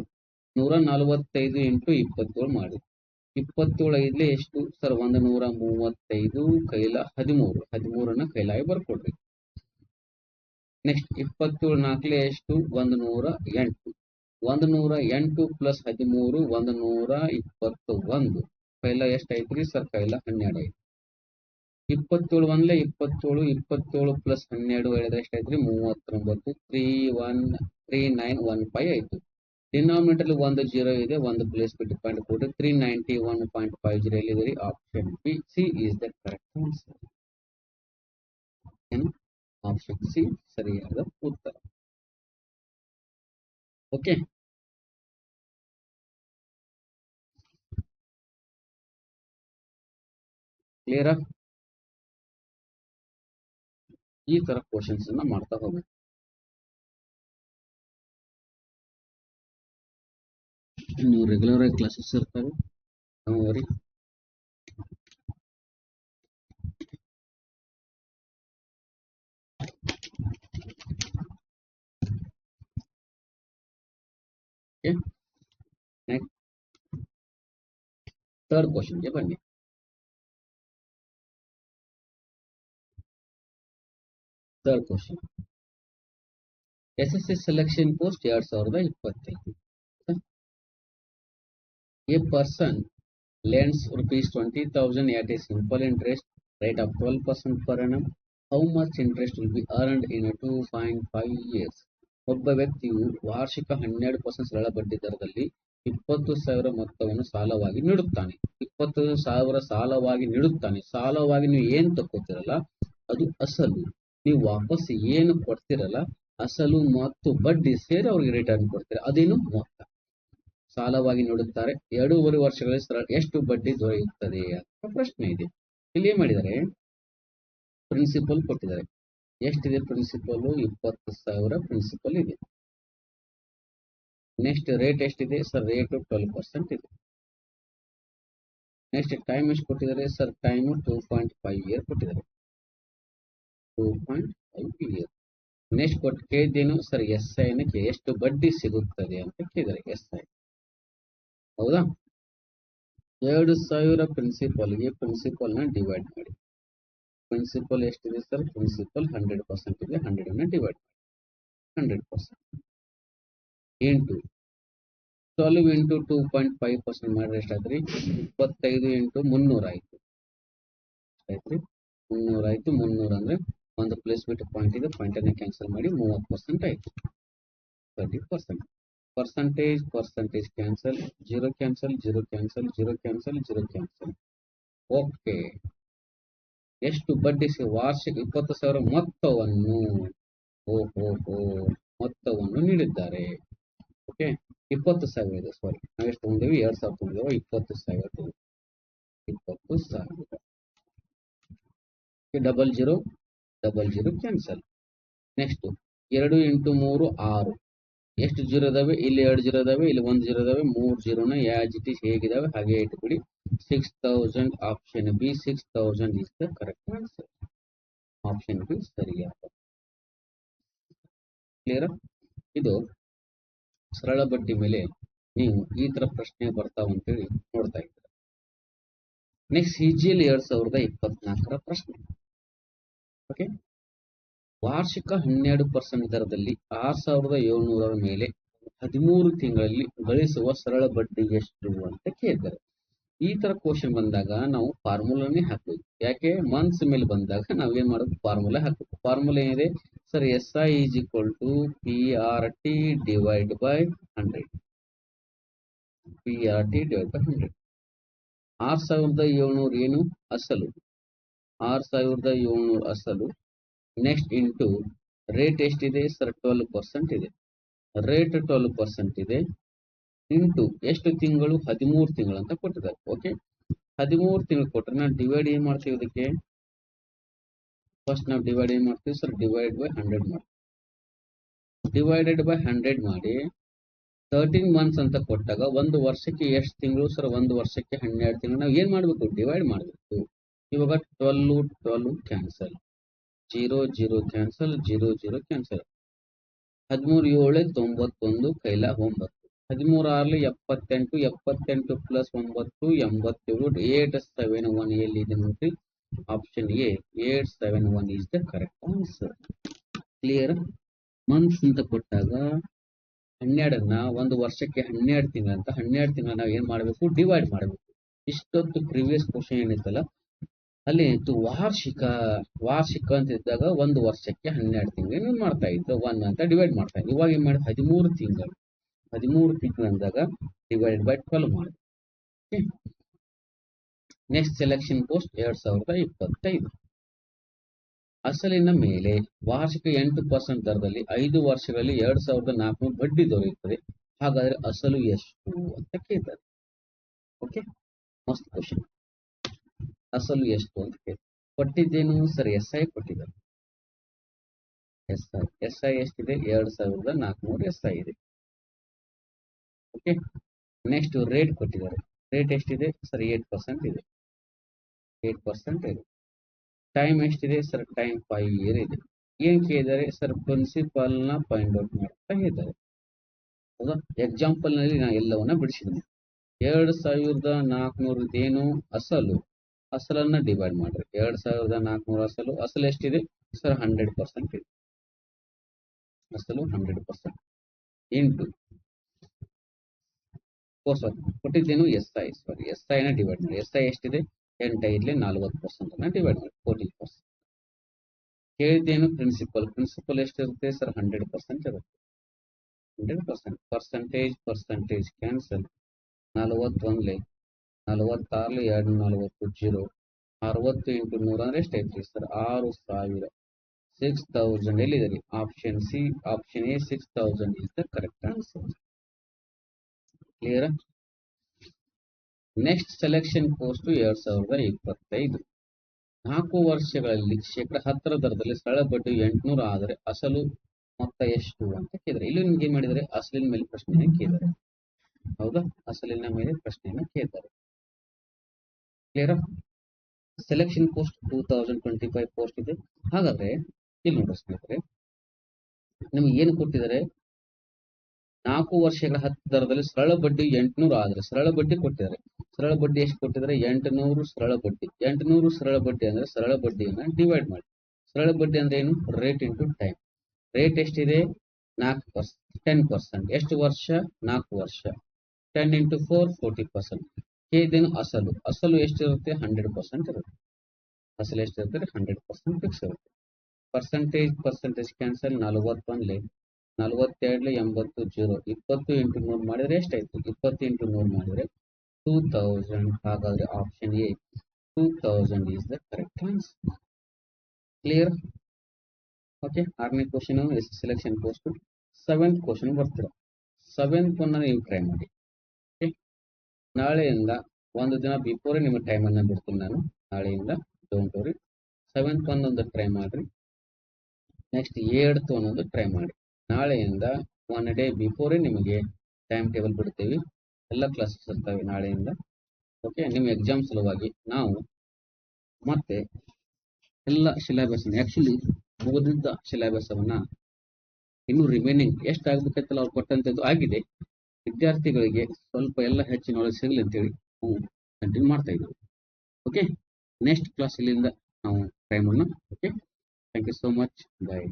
145 ಇಂಟು 27 ಮಾಡಿ. 27 ಐದ್ಲೆ ಎಷ್ಟು ಸರ್? 135 ಕೈಲ 13 ಕೈಲಾಗಿ ಬರ್ಕೊಡ್ರಿ. ನೆಕ್ಸ್ಟ್ 27 ನಾಲ್ಕಲೆ ಎಷ್ಟು? 108. 108 ಪ್ಲಸ್ 13 121 ಕೈಲ ಎಷ್ಟು ಐತ್ರಿ ಸರ್? ಕೈಲ 12 ಐತಿ. 27 ಒಂದ್ಲೆ 27 ಪ್ಲಸ್ 12 ಹೇಳಿದ್ರೆ ಎಷ್ಟು ಐತ್ರಿ? 39. 3915 ಆಯ್ತು. ಡಿನಾಮಿನೇಟರ್ 1 0 ಇದೆ. 1 ಪ್ಲೇಸ್ ಬಿಟ್ಟು ಪಾಯಿಂಟ್ ಕೊಟ್ಟು 391.50 ಎಲ್ಲಿದೆ? Option B, C is the correct answer. Option C ಸರಿಯಾದ ಉತ್ತರ. ಓಕೆ, ಕ್ಲಿಯರಾ? ಈ ತರ ಕ್ವಶನ್ಸ್ ಅನ್ನ ಮಾಡ್ತಾ ಹೋಗ್ಬೇಕು. ನೀವು ರೆಗ್ಯುಲರ್ ಆಗಿ ಕ್ಲಾಸಸ್ ಇರ್ತಾವೆ, ವರಿ. ನೆಕ್ಸ್ಟ್ ಥರ್ಡ್ ಕ್ವಶನ್ಗೆ ಬನ್ನಿ. Third question, SSC selection post 2025. A person lends rupees 20,000 at a simple interest rate of 12% per annum. How much interest will be earned in 2.5 years? ಒಬ್ಬ ವ್ಯಕ್ತಿಯು ವಾರ್ಷಿಕ 12% ಸರಳ ಬಡ್ಡಿ ದರದಲ್ಲಿ 20,000 ಮೊತ್ತವನ್ನು ಸಾಲವಾಗಿ ನೀಡುತ್ತಾನೆ. 20,000 ಸಾಲವಾಗಿ ನೀಡುತ್ತಾನೆ. ಸಾಲವಾಗಿ ನೀವು ಏನು ತಗೋತಿರಲ್ಲ ಅದು ಅಸಲು, ನೀವು ವಾಪಸ್ ಏನು ಕೊಡ್ತಿರಲ್ಲ ಅಸಲು ಮತ್ತು ಬಡ್ಡಿ ಸೇರಿ ಅವ್ರಿಗೆ ರಿಟರ್ನ್ ಕೊಡ್ತೀರ, ಅದೇನು ಮೊತ್ತ. ಸಾಲವಾಗಿ ನೀಡುತ್ತಾರೆ, 2.5 ವರ್ಷಗಳಲ್ಲಿ ಎಷ್ಟು ಬಡ್ಡಿ ದೊರೆಯುತ್ತದೆ ಅಂತ ಪ್ರಶ್ನೆ ಇದೆ. ಇಲ್ಲಿ ಏನ್ ಮಾಡಿದ್ದಾರೆ, ಪ್ರಿನ್ಸಿಪಲ್ ಕೊಟ್ಟಿದ್ದಾರೆ. ಎಷ್ಟಿದೆ ಪ್ರಿನ್ಸಿಪಲ್? 20,000 ಪ್ರಿನ್ಸಿಪಲ್ ಇದೆ. ನೆಕ್ಸ್ಟ್ ರೇಟ್ ಎಷ್ಟಿದೆ ಸರ್? ರೇಟ್ 12% ಇದೆ. ನೆಕ್ಸ್ಟ್ ಟೈಮ್ ಎಷ್ಟು ಕೊಟ್ಟಿದ್ದಾರೆ ಸರ್? ಟೈಮ್ 2.5 ಇಯರ್ ಕೊಟ್ಟಿದ್ದಾರೆ. 2.5 ಇಯರ್. ನೆಕ್ಸ್ಟ್ ಕೇಳಿದ್ದೇನು ಸರ್? SI ಎಷ್ಟು ಬಡ್ಡಿ ಸಿಗುತ್ತದೆ ಅಂತ ಕೇಳಿದ್ದಾರೆ. SI ಹೌದಾ? 2,000 ಪ್ರಿನ್ಸಿಪಲ್ಗೆ ಪ್ರಿನ್ಸಿಪಲ್ ನ ಡಿವೈಡ್ ಮಾಡಿ. ಪ್ರಿನ್ಸಿಪಲ್ ಎಷ್ಟಿದೆ ಸರ್? ಪ್ರಿನ್ಸಿಪಲ್ 100% ಇದೆ. 100 ಡಿವೈಡ್ ಮಾಡಿ 100% ಇಂಟು 12 ಇಂಟು 2.5% ಮಾಡಿದ್ರೆ ಎಷ್ಟಾದ್ರಿ? 25 ಇಂಟು 300 ಆಯ್ತು. ಎಷ್ಟಾಯ್ತ್ರಿ? 300 ಆಯ್ತು. 300 ಅಂದ್ರೆ ಒಂದು ಪ್ಲೇಸ್ ಬಿಟ್ಟು ಪಾಯಿಂಟ್ ಇದೆ, ಪಾಯಿಂಟ್ ಅನ್ನ ಕ್ಯಾನ್ಸಲ್ ಮಾಡಿ 30% ಆಯ್ತು. 30%. Percentage cancel, 0 cancel, 0 cancel, 0 cancel, 0 cancel. Okay, ಎಷ್ಟು ಬಡ್ಡಿ ವಾರ್ಷಿಕ 20,000 ಮೊತ್ತವನ್ನು ಮೊತ್ತವನ್ನು ನೀಡಿದ್ದಾರೆ. ಓಕೆ, 20,000 ಇದೆ. ಸಾರಿ, ನಾವೆಷ್ಟು ತಗೊಂಡೇವಿ? 2,000 ತಗೊಂಡೇವ. 20,000 ತಗೊಂಡು 20,000. 00 ಕ್ಯಾನ್ಸಲ್. Next 2 into 3 6. ಎಷ್ಟು 0 ಇದಾವೆ? ಇಲ್ಲಿ 2 0 ಇದಾವೆ, ಇಲ್ಲಿ 1 0 ಇದಾವೆ. 3 0ನ ಯಾಸ್ ಇಟ್ ಈಸ್ ಹೇಗಿದಾವೆ ಹಾಗೆ ಇಟ್ಬಿಡಿ. 6,000 option B. 6,000 is the correct answer. Option B ಸರಿಯಾದ. ಕ್ಲಿಯರ್? ಇದು ಸರಳ ಬಡ್ಡಿ ಮೇಲೆ ನೀವು ಈ ತರ ಪ್ರಶ್ನೆ ಬರ್ತಾವಂತೇಳಿ ನೋಡ್ತಾ ಇದ್ದೀರ. ನೆಕ್ಸ್ಟ್ CGL 2024 ಪ್ರಶ್ನೆ. ಓಕೆ, ವಾರ್ಷಿಕ 12% ದರದಲ್ಲಿ 6,700 ಮೇಲೆ 13 ತಿಂಗಳಲ್ಲಿ ಗಳಿಸುವ ಸರಳ ಬಡ್ಡಿ ಎಷ್ಟು ಅಂತ ಕೇಳಿದ್ದಾರೆ. ಈ ತರ ಕ್ವಶನ್ ಬಂದಾಗ ನಾವು ಫಾರ್ಮುಲಾನೇ ಹಾಕಬೇಕು. ಯಾಕೆ? ಮಂತ್ಸ್ ಮೇಲೆ ಬಂದಾಗ ನಾವ್ ಏನ್ ಮಾಡೋದು? ಫಾರ್ಮುಲಾ ಹಾಕಬೇಕು. ಫಾರ್ಮುಲಾ ಏನಿದೆ sir? SI is equal to PRT divide by 100. PRT divide by 100. 6,700 ಏನು? ಅಸಲು. 6,700 ಅಸಲು. ನೆಕ್ಸ್ಟ್ ಇಂಟು ರೇಟ್ ಎಷ್ಟಿದೆ ಸರ್? 12% ಇದೆ. ರೇಟ್ 12% ಇದೆ. ಇಂಟು ಎಷ್ಟು ತಿಂಗಳು? 13 ತಿಂಗಳು ಅಂತ ಕೊಟ್ಟಿದ್ದಾರೆ. ಓಕೆ, 13 ತಿಂಗಳು ಕೊಟ್ಟರೆ ನಾವು ಡಿವೈಡ್ ಏನ್ ಮಾಡ್ತೀವಿ? ಇದಕ್ಕೆ ಫಸ್ಟ್ ನಾವು ಡಿವೈಡ್ ಏನ್ ಮಾಡ್ತೀವಿ ಸರ್? ಡಿವೈಡ್ ಬೈ 100 ಮಾಡಿ. ಡಿವೈಡೆಡ್ ಬೈ 100 ಮಾಡಿ 13 ಮಂತ್ಸ್ ಅಂತ ಕೊಟ್ಟಾಗ ಒಂದು ವರ್ಷಕ್ಕೆ ಎಷ್ಟು ತಿಂಗಳು ಸರ್? ಒಂದು ವರ್ಷಕ್ಕೆ 12 ತಿಂಗಳು. ನಾವು ಏನ್ ಮಾಡ್ಬೇಕು? ಡಿವೈಡ್ ಮಾಡಬೇಕು. ಇವಾಗ 12 ಕ್ಯಾನ್ಸಲ್, 0 ಕ್ಯಾನ್ಸಲ್, 0 ಕ್ಯಾನ್ಸಲ್. 13 7 91 ಕೈಲ 9. 13 6 78 ಪ್ಲಸ್ 9 87. 871 ಎಲ್ಲಿದೆ ನೋಡ್ರಿ? Option A 871 is the correct answer. Clear? Months ಅಂತ ಕೊಟ್ಟಾಗ 12ನ್ನ ಒಂದು ವರ್ಷಕ್ಕೆ 12 ತಿಂಗಳ ಅಂತ 12 ತಿಂಗಳ ನಾವು ಏನ್ ಮಾಡಬೇಕು? ಡಿವೈಡ್ ಮಾಡಬೇಕು. ಇಷ್ಟೊತ್ತು ಪ್ರಿವಿಯಸ್ ಕ್ವಶನ್ ಏನಿತ್ತಲ್ಲ ಅಲ್ಲಿ ಇತ್ತು ವಾರ್ಷಿಕ ಅಂತ ಇದ್ದಾಗ ಒಂದು ವರ್ಷಕ್ಕೆ 12 ತಿಂಗಳು ಮಾಡ್ತಾ ಇತ್ತು. 1 ಅಂತ ಡಿವೈಡ್ ಮಾಡ್ತಾ ಇತ್ತು. ಇವಾಗ ಏನ್ ಮಾಡಿ 13 ತಿಂಗಳು ಅಂದಾಗ ಡಿವೈಡ್ ಬೈ 12 ಮಾಡಿ. Next selection post 2025. ಅಸಲಿನ ಮೇಲೆ ವಾರ್ಷಿಕ 8% ದರದಲ್ಲಿ 5 ವರ್ಷಗಳಲ್ಲಿ 2,400 ಬಡ್ಡಿ ದೊರೆಯುತ್ತದೆ. ಹಾಗಾದ್ರೆ ಅಸಲು ಎಷ್ಟು ಅಂತ ಕೇಳ್ತಾರೆ. ಓಕೆ, ಮಸ್ತ್ ಕ್ವಶನ್. ಅಸಲು ಎಷ್ಟು ಅಂತ ಕೇಳ್ತಾರೆ. ಕೊಟ್ಟಿದ್ದೇನು ಸರ್? SI ಕೊಟ್ಟಿದ್ದಾರೆ. SI ಎಷ್ಟಿದೆ? 2,400 SI ಇದೆ. ಓಕೆ, ನೆಕ್ಸ್ಟ್ ರೇಟ್ ಕೊಟ್ಟಿದ್ದಾರೆ. ರೇಟ್ ಎಷ್ಟಿದೆ ಸರ್? 8% ಇದೆ. 8% ಇದೆ. ಟೈಮ್ ಎಷ್ಟಿದೆ ಸರ್? ಟೈಮ್ 5 ಇಯರ್ ಇದೆ. ಏನ್ ಕೇಳಿದ್ದಾರೆ ಸರ್? ಪ್ರಿನ್ಸಿಪಲ್ ನ ಫೈಂಡ್ ಔಟ್ ಮಾಡ್ತಾ ಹೇಳಿದ್ದಾರೆ. ಹೌದಾ? ಎಕ್ಸಾಂಪಲ್ ನಲ್ಲಿ ನಾನು ಎಲ್ಲವನ್ನ ಬಿಡಿಸಿದ್ದೀನಿ. 2,400 ಏನು ಅಸಲು, ಅಸಲನ್ನ ಡಿವೈಡ್ ಮಾಡ್ರಿ. 2,400 ಅಸಲು ಎಷ್ಟಿದೆ ಸರ್? 100% ಇದೆ. ಅಸಲು 100% ಇಂಟು ಕೊಟ್ಟಿದ್ದೇನು? SI ನ ಡಿವೈಡ್ ಮಾಡಿ. SI ಎಷ್ಟಿದೆ? 8 ಇಲ್ಲಿ 40% ಅನ್ನ ಡಿವೈಡ್ ಮಾಡಿ 40%. ಕೇಳಿದ್ದೇನು? ಪ್ರಿನ್ಸಿಪಲ್ ಎಷ್ಟಿರುತ್ತೆ ಸರ್? 100% ಇರುತ್ತೆ. 100% ಪರ್ಸೆಂಟೇಜ್ ಕ್ಯಾನ್ಸಲ್. 41 46 2 40 0. 60 ಇಂಟು 100 ಅಂದ್ರೆ ಎಷ್ಟೈತ್ರಿ ಸರ್? 6,000. 6,000 ಎಲ್ಲಿದೆ ರೀ? Option C, option A 6,000 is the correct answer. Clear? Next selection post 2025. 4 ವರ್ಷಗಳಲ್ಲಿ 10% ದರದಲ್ಲಿ ಸರಳ ಬಡ್ಡಿ 800 ಆದರೆ ಅಸಲು ಮೊತ್ತ ಎಷ್ಟು ಅಂತ ಕೇಳಿದ್ರೆ, ಇಲ್ಲಿ ನಿಮ್ಗೆ ಏನ್ ಮಾಡಿದರೆ ಅಸಲಿನ ಮೇಲೆ ಪ್ರಶ್ನೆಯನ್ನು ಕೇಳಿದ್ದಾರೆ. ಹೌದಾ? ಅಸಲಿನ ಮೇಲೆ ಪ್ರಶ್ನೆಯನ್ನು ಕೇಳಿದ್ದಾರೆ. ಕ್ಲಿಯರ್? ಸೆಲೆಕ್ಷನ್ ಪೋಸ್ಟ್ 2025 ಪೋಸ್ಟ್ ಇದೆ. ಹಾಗಾದ್ರೆ ಇಲ್ಲಿ ನೋಡ್ರಿ ಸ್ನೇಹಿತರೆ, ನಿಮ್ಗೆ ಏನು ಕೊಟ್ಟಿದ್ದಾರೆ? 4 ವರ್ಷಗಳ 10 ದರದಲ್ಲಿ ಸರಳ ಬಡ್ಡಿ 800 ಆದರೆ ಸರಳ ಬಡ್ಡಿ ಕೊಟ್ಟಿದ್ದಾರೆ. ಸರಳ ಬಡ್ಡಿ ಎಷ್ಟು ಕೊಟ್ಟಿದ್ದಾರೆ? 800 ಸರಳ ಬಡ್ಡಿ. 800 ಸರಳ ಬಡ್ಡಿ ಅಂದ್ರೆ ಸರಳ ಬಡ್ಡಿಯನ್ನ ಡಿವೈಡ್ ಮಾಡಿ. ಸರಳ ಬಡ್ಡಿ ಅಂದ್ರೆ ಏನು? Rate into time. ರೇಟ್ ಎಷ್ಟಿದೆ? 4%, 10%. ಎಷ್ಟು ವರ್ಷ? 4 ವರ್ಷ. 10 ಇಂಟು 4 40%. ಇದೇನು ಅಸಲು? ಅಸಲು ಎಷ್ಟಿರುತ್ತೆ? 100% ಇರುತ್ತೆ. ಅಸಲು ಎಷ್ಟಿರುತ್ತೆ? 100% ಫಿಕ್ಸ್ ಇರುತ್ತೆ. Percentage cancel. 41 42 80 0. 20 ಇಂಟು 100 ಮಾಡಿದ್ರೆ ಎಷ್ಟಾಯ್ತು? 20 ಇಂಟು 100 ಮಾಡಿದ್ರೆ 2000. ಹಾಗಾದ್ರೆ option A 2000 is the correct answer. Clear? Okay, 6ನೇ question selection post. 7th question ಬರ್ತೀರಾ. 7th ಒನ್ನ ನೀವು ಟ್ರೈ ಮಾಡಿ. ಓಕೆ, ನಾಳೆಯಿಂದ ಒಂದು ದಿನ ಬಿಫೋರ್ ನಿಮಗೆ ಟೈಮ್ ಅನ್ನ ಬಿಡ್ತೀನಿ ನಾನು. ನಾಳೆಯಿಂದ ಡೋಂಟ್ ವರಿ. 7th ಒಂದೊಂದು ಟ್ರೈ ಮಾಡ್ರಿ. ನೆಕ್ಸ್ಟ್ 8th ಒಂದೊಂದು ಟ್ರೈ ಮಾಡಿ. ನಾಳೆಯಿಂದ 1 ಡೇ ಬಿಫೋರೇ ನಿಮಗೆ ಟೈಮ್ ಟೇಬಲ್ ಬಿಡ್ತೀವಿ. ಎಲ್ಲ ಕ್ಲಾಸಸ್ ಇರ್ತವೆ ನಾಳೆಯಿಂದ. ಓಕೆ, ನಿಮ್ಮ ಎಕ್ಸಾಮ್ ಸಲುವಾಗಿ ನಾವು ಮತ್ತೆ ಎಲ್ಲ ಸಿಲೆಬಸ್ ಆಕ್ಚುಲಿ ಮುಗಿದಿದ್ದ ಸಿಲೆಬಸ್ ಅವನ್ನ ಇನ್ನು ರಿಮೈನಿಂಗ್ ಎಷ್ಟು ಆಗ್ಬೇಕಂತಲ್ಲ ಅವ್ರು ಕೊಟ್ಟಂತದ್ದು ಆಗಿದೆ. ವಿದ್ಯಾರ್ಥಿಗಳಿಗೆ ಸ್ವಲ್ಪ ಎಲ್ಲ ಹೆಚ್ಚು ನಾಲೆಜ್ ಸಿಗಲಿ ಅಂತೇಳಿ ನಾವು ಕಂಟಿನ್ಯೂ ಮಾಡ್ತಾ ಇದ್ದೀವಿ. ಓಕೆ, ನೆಕ್ಸ್ಟ್ ಕ್ಲಾಸ್ ಇಲ್ಲಿಂದ ನಾವು ಟೈಮ್ ಅನ್ನು. Okay, thank you so much. Bye.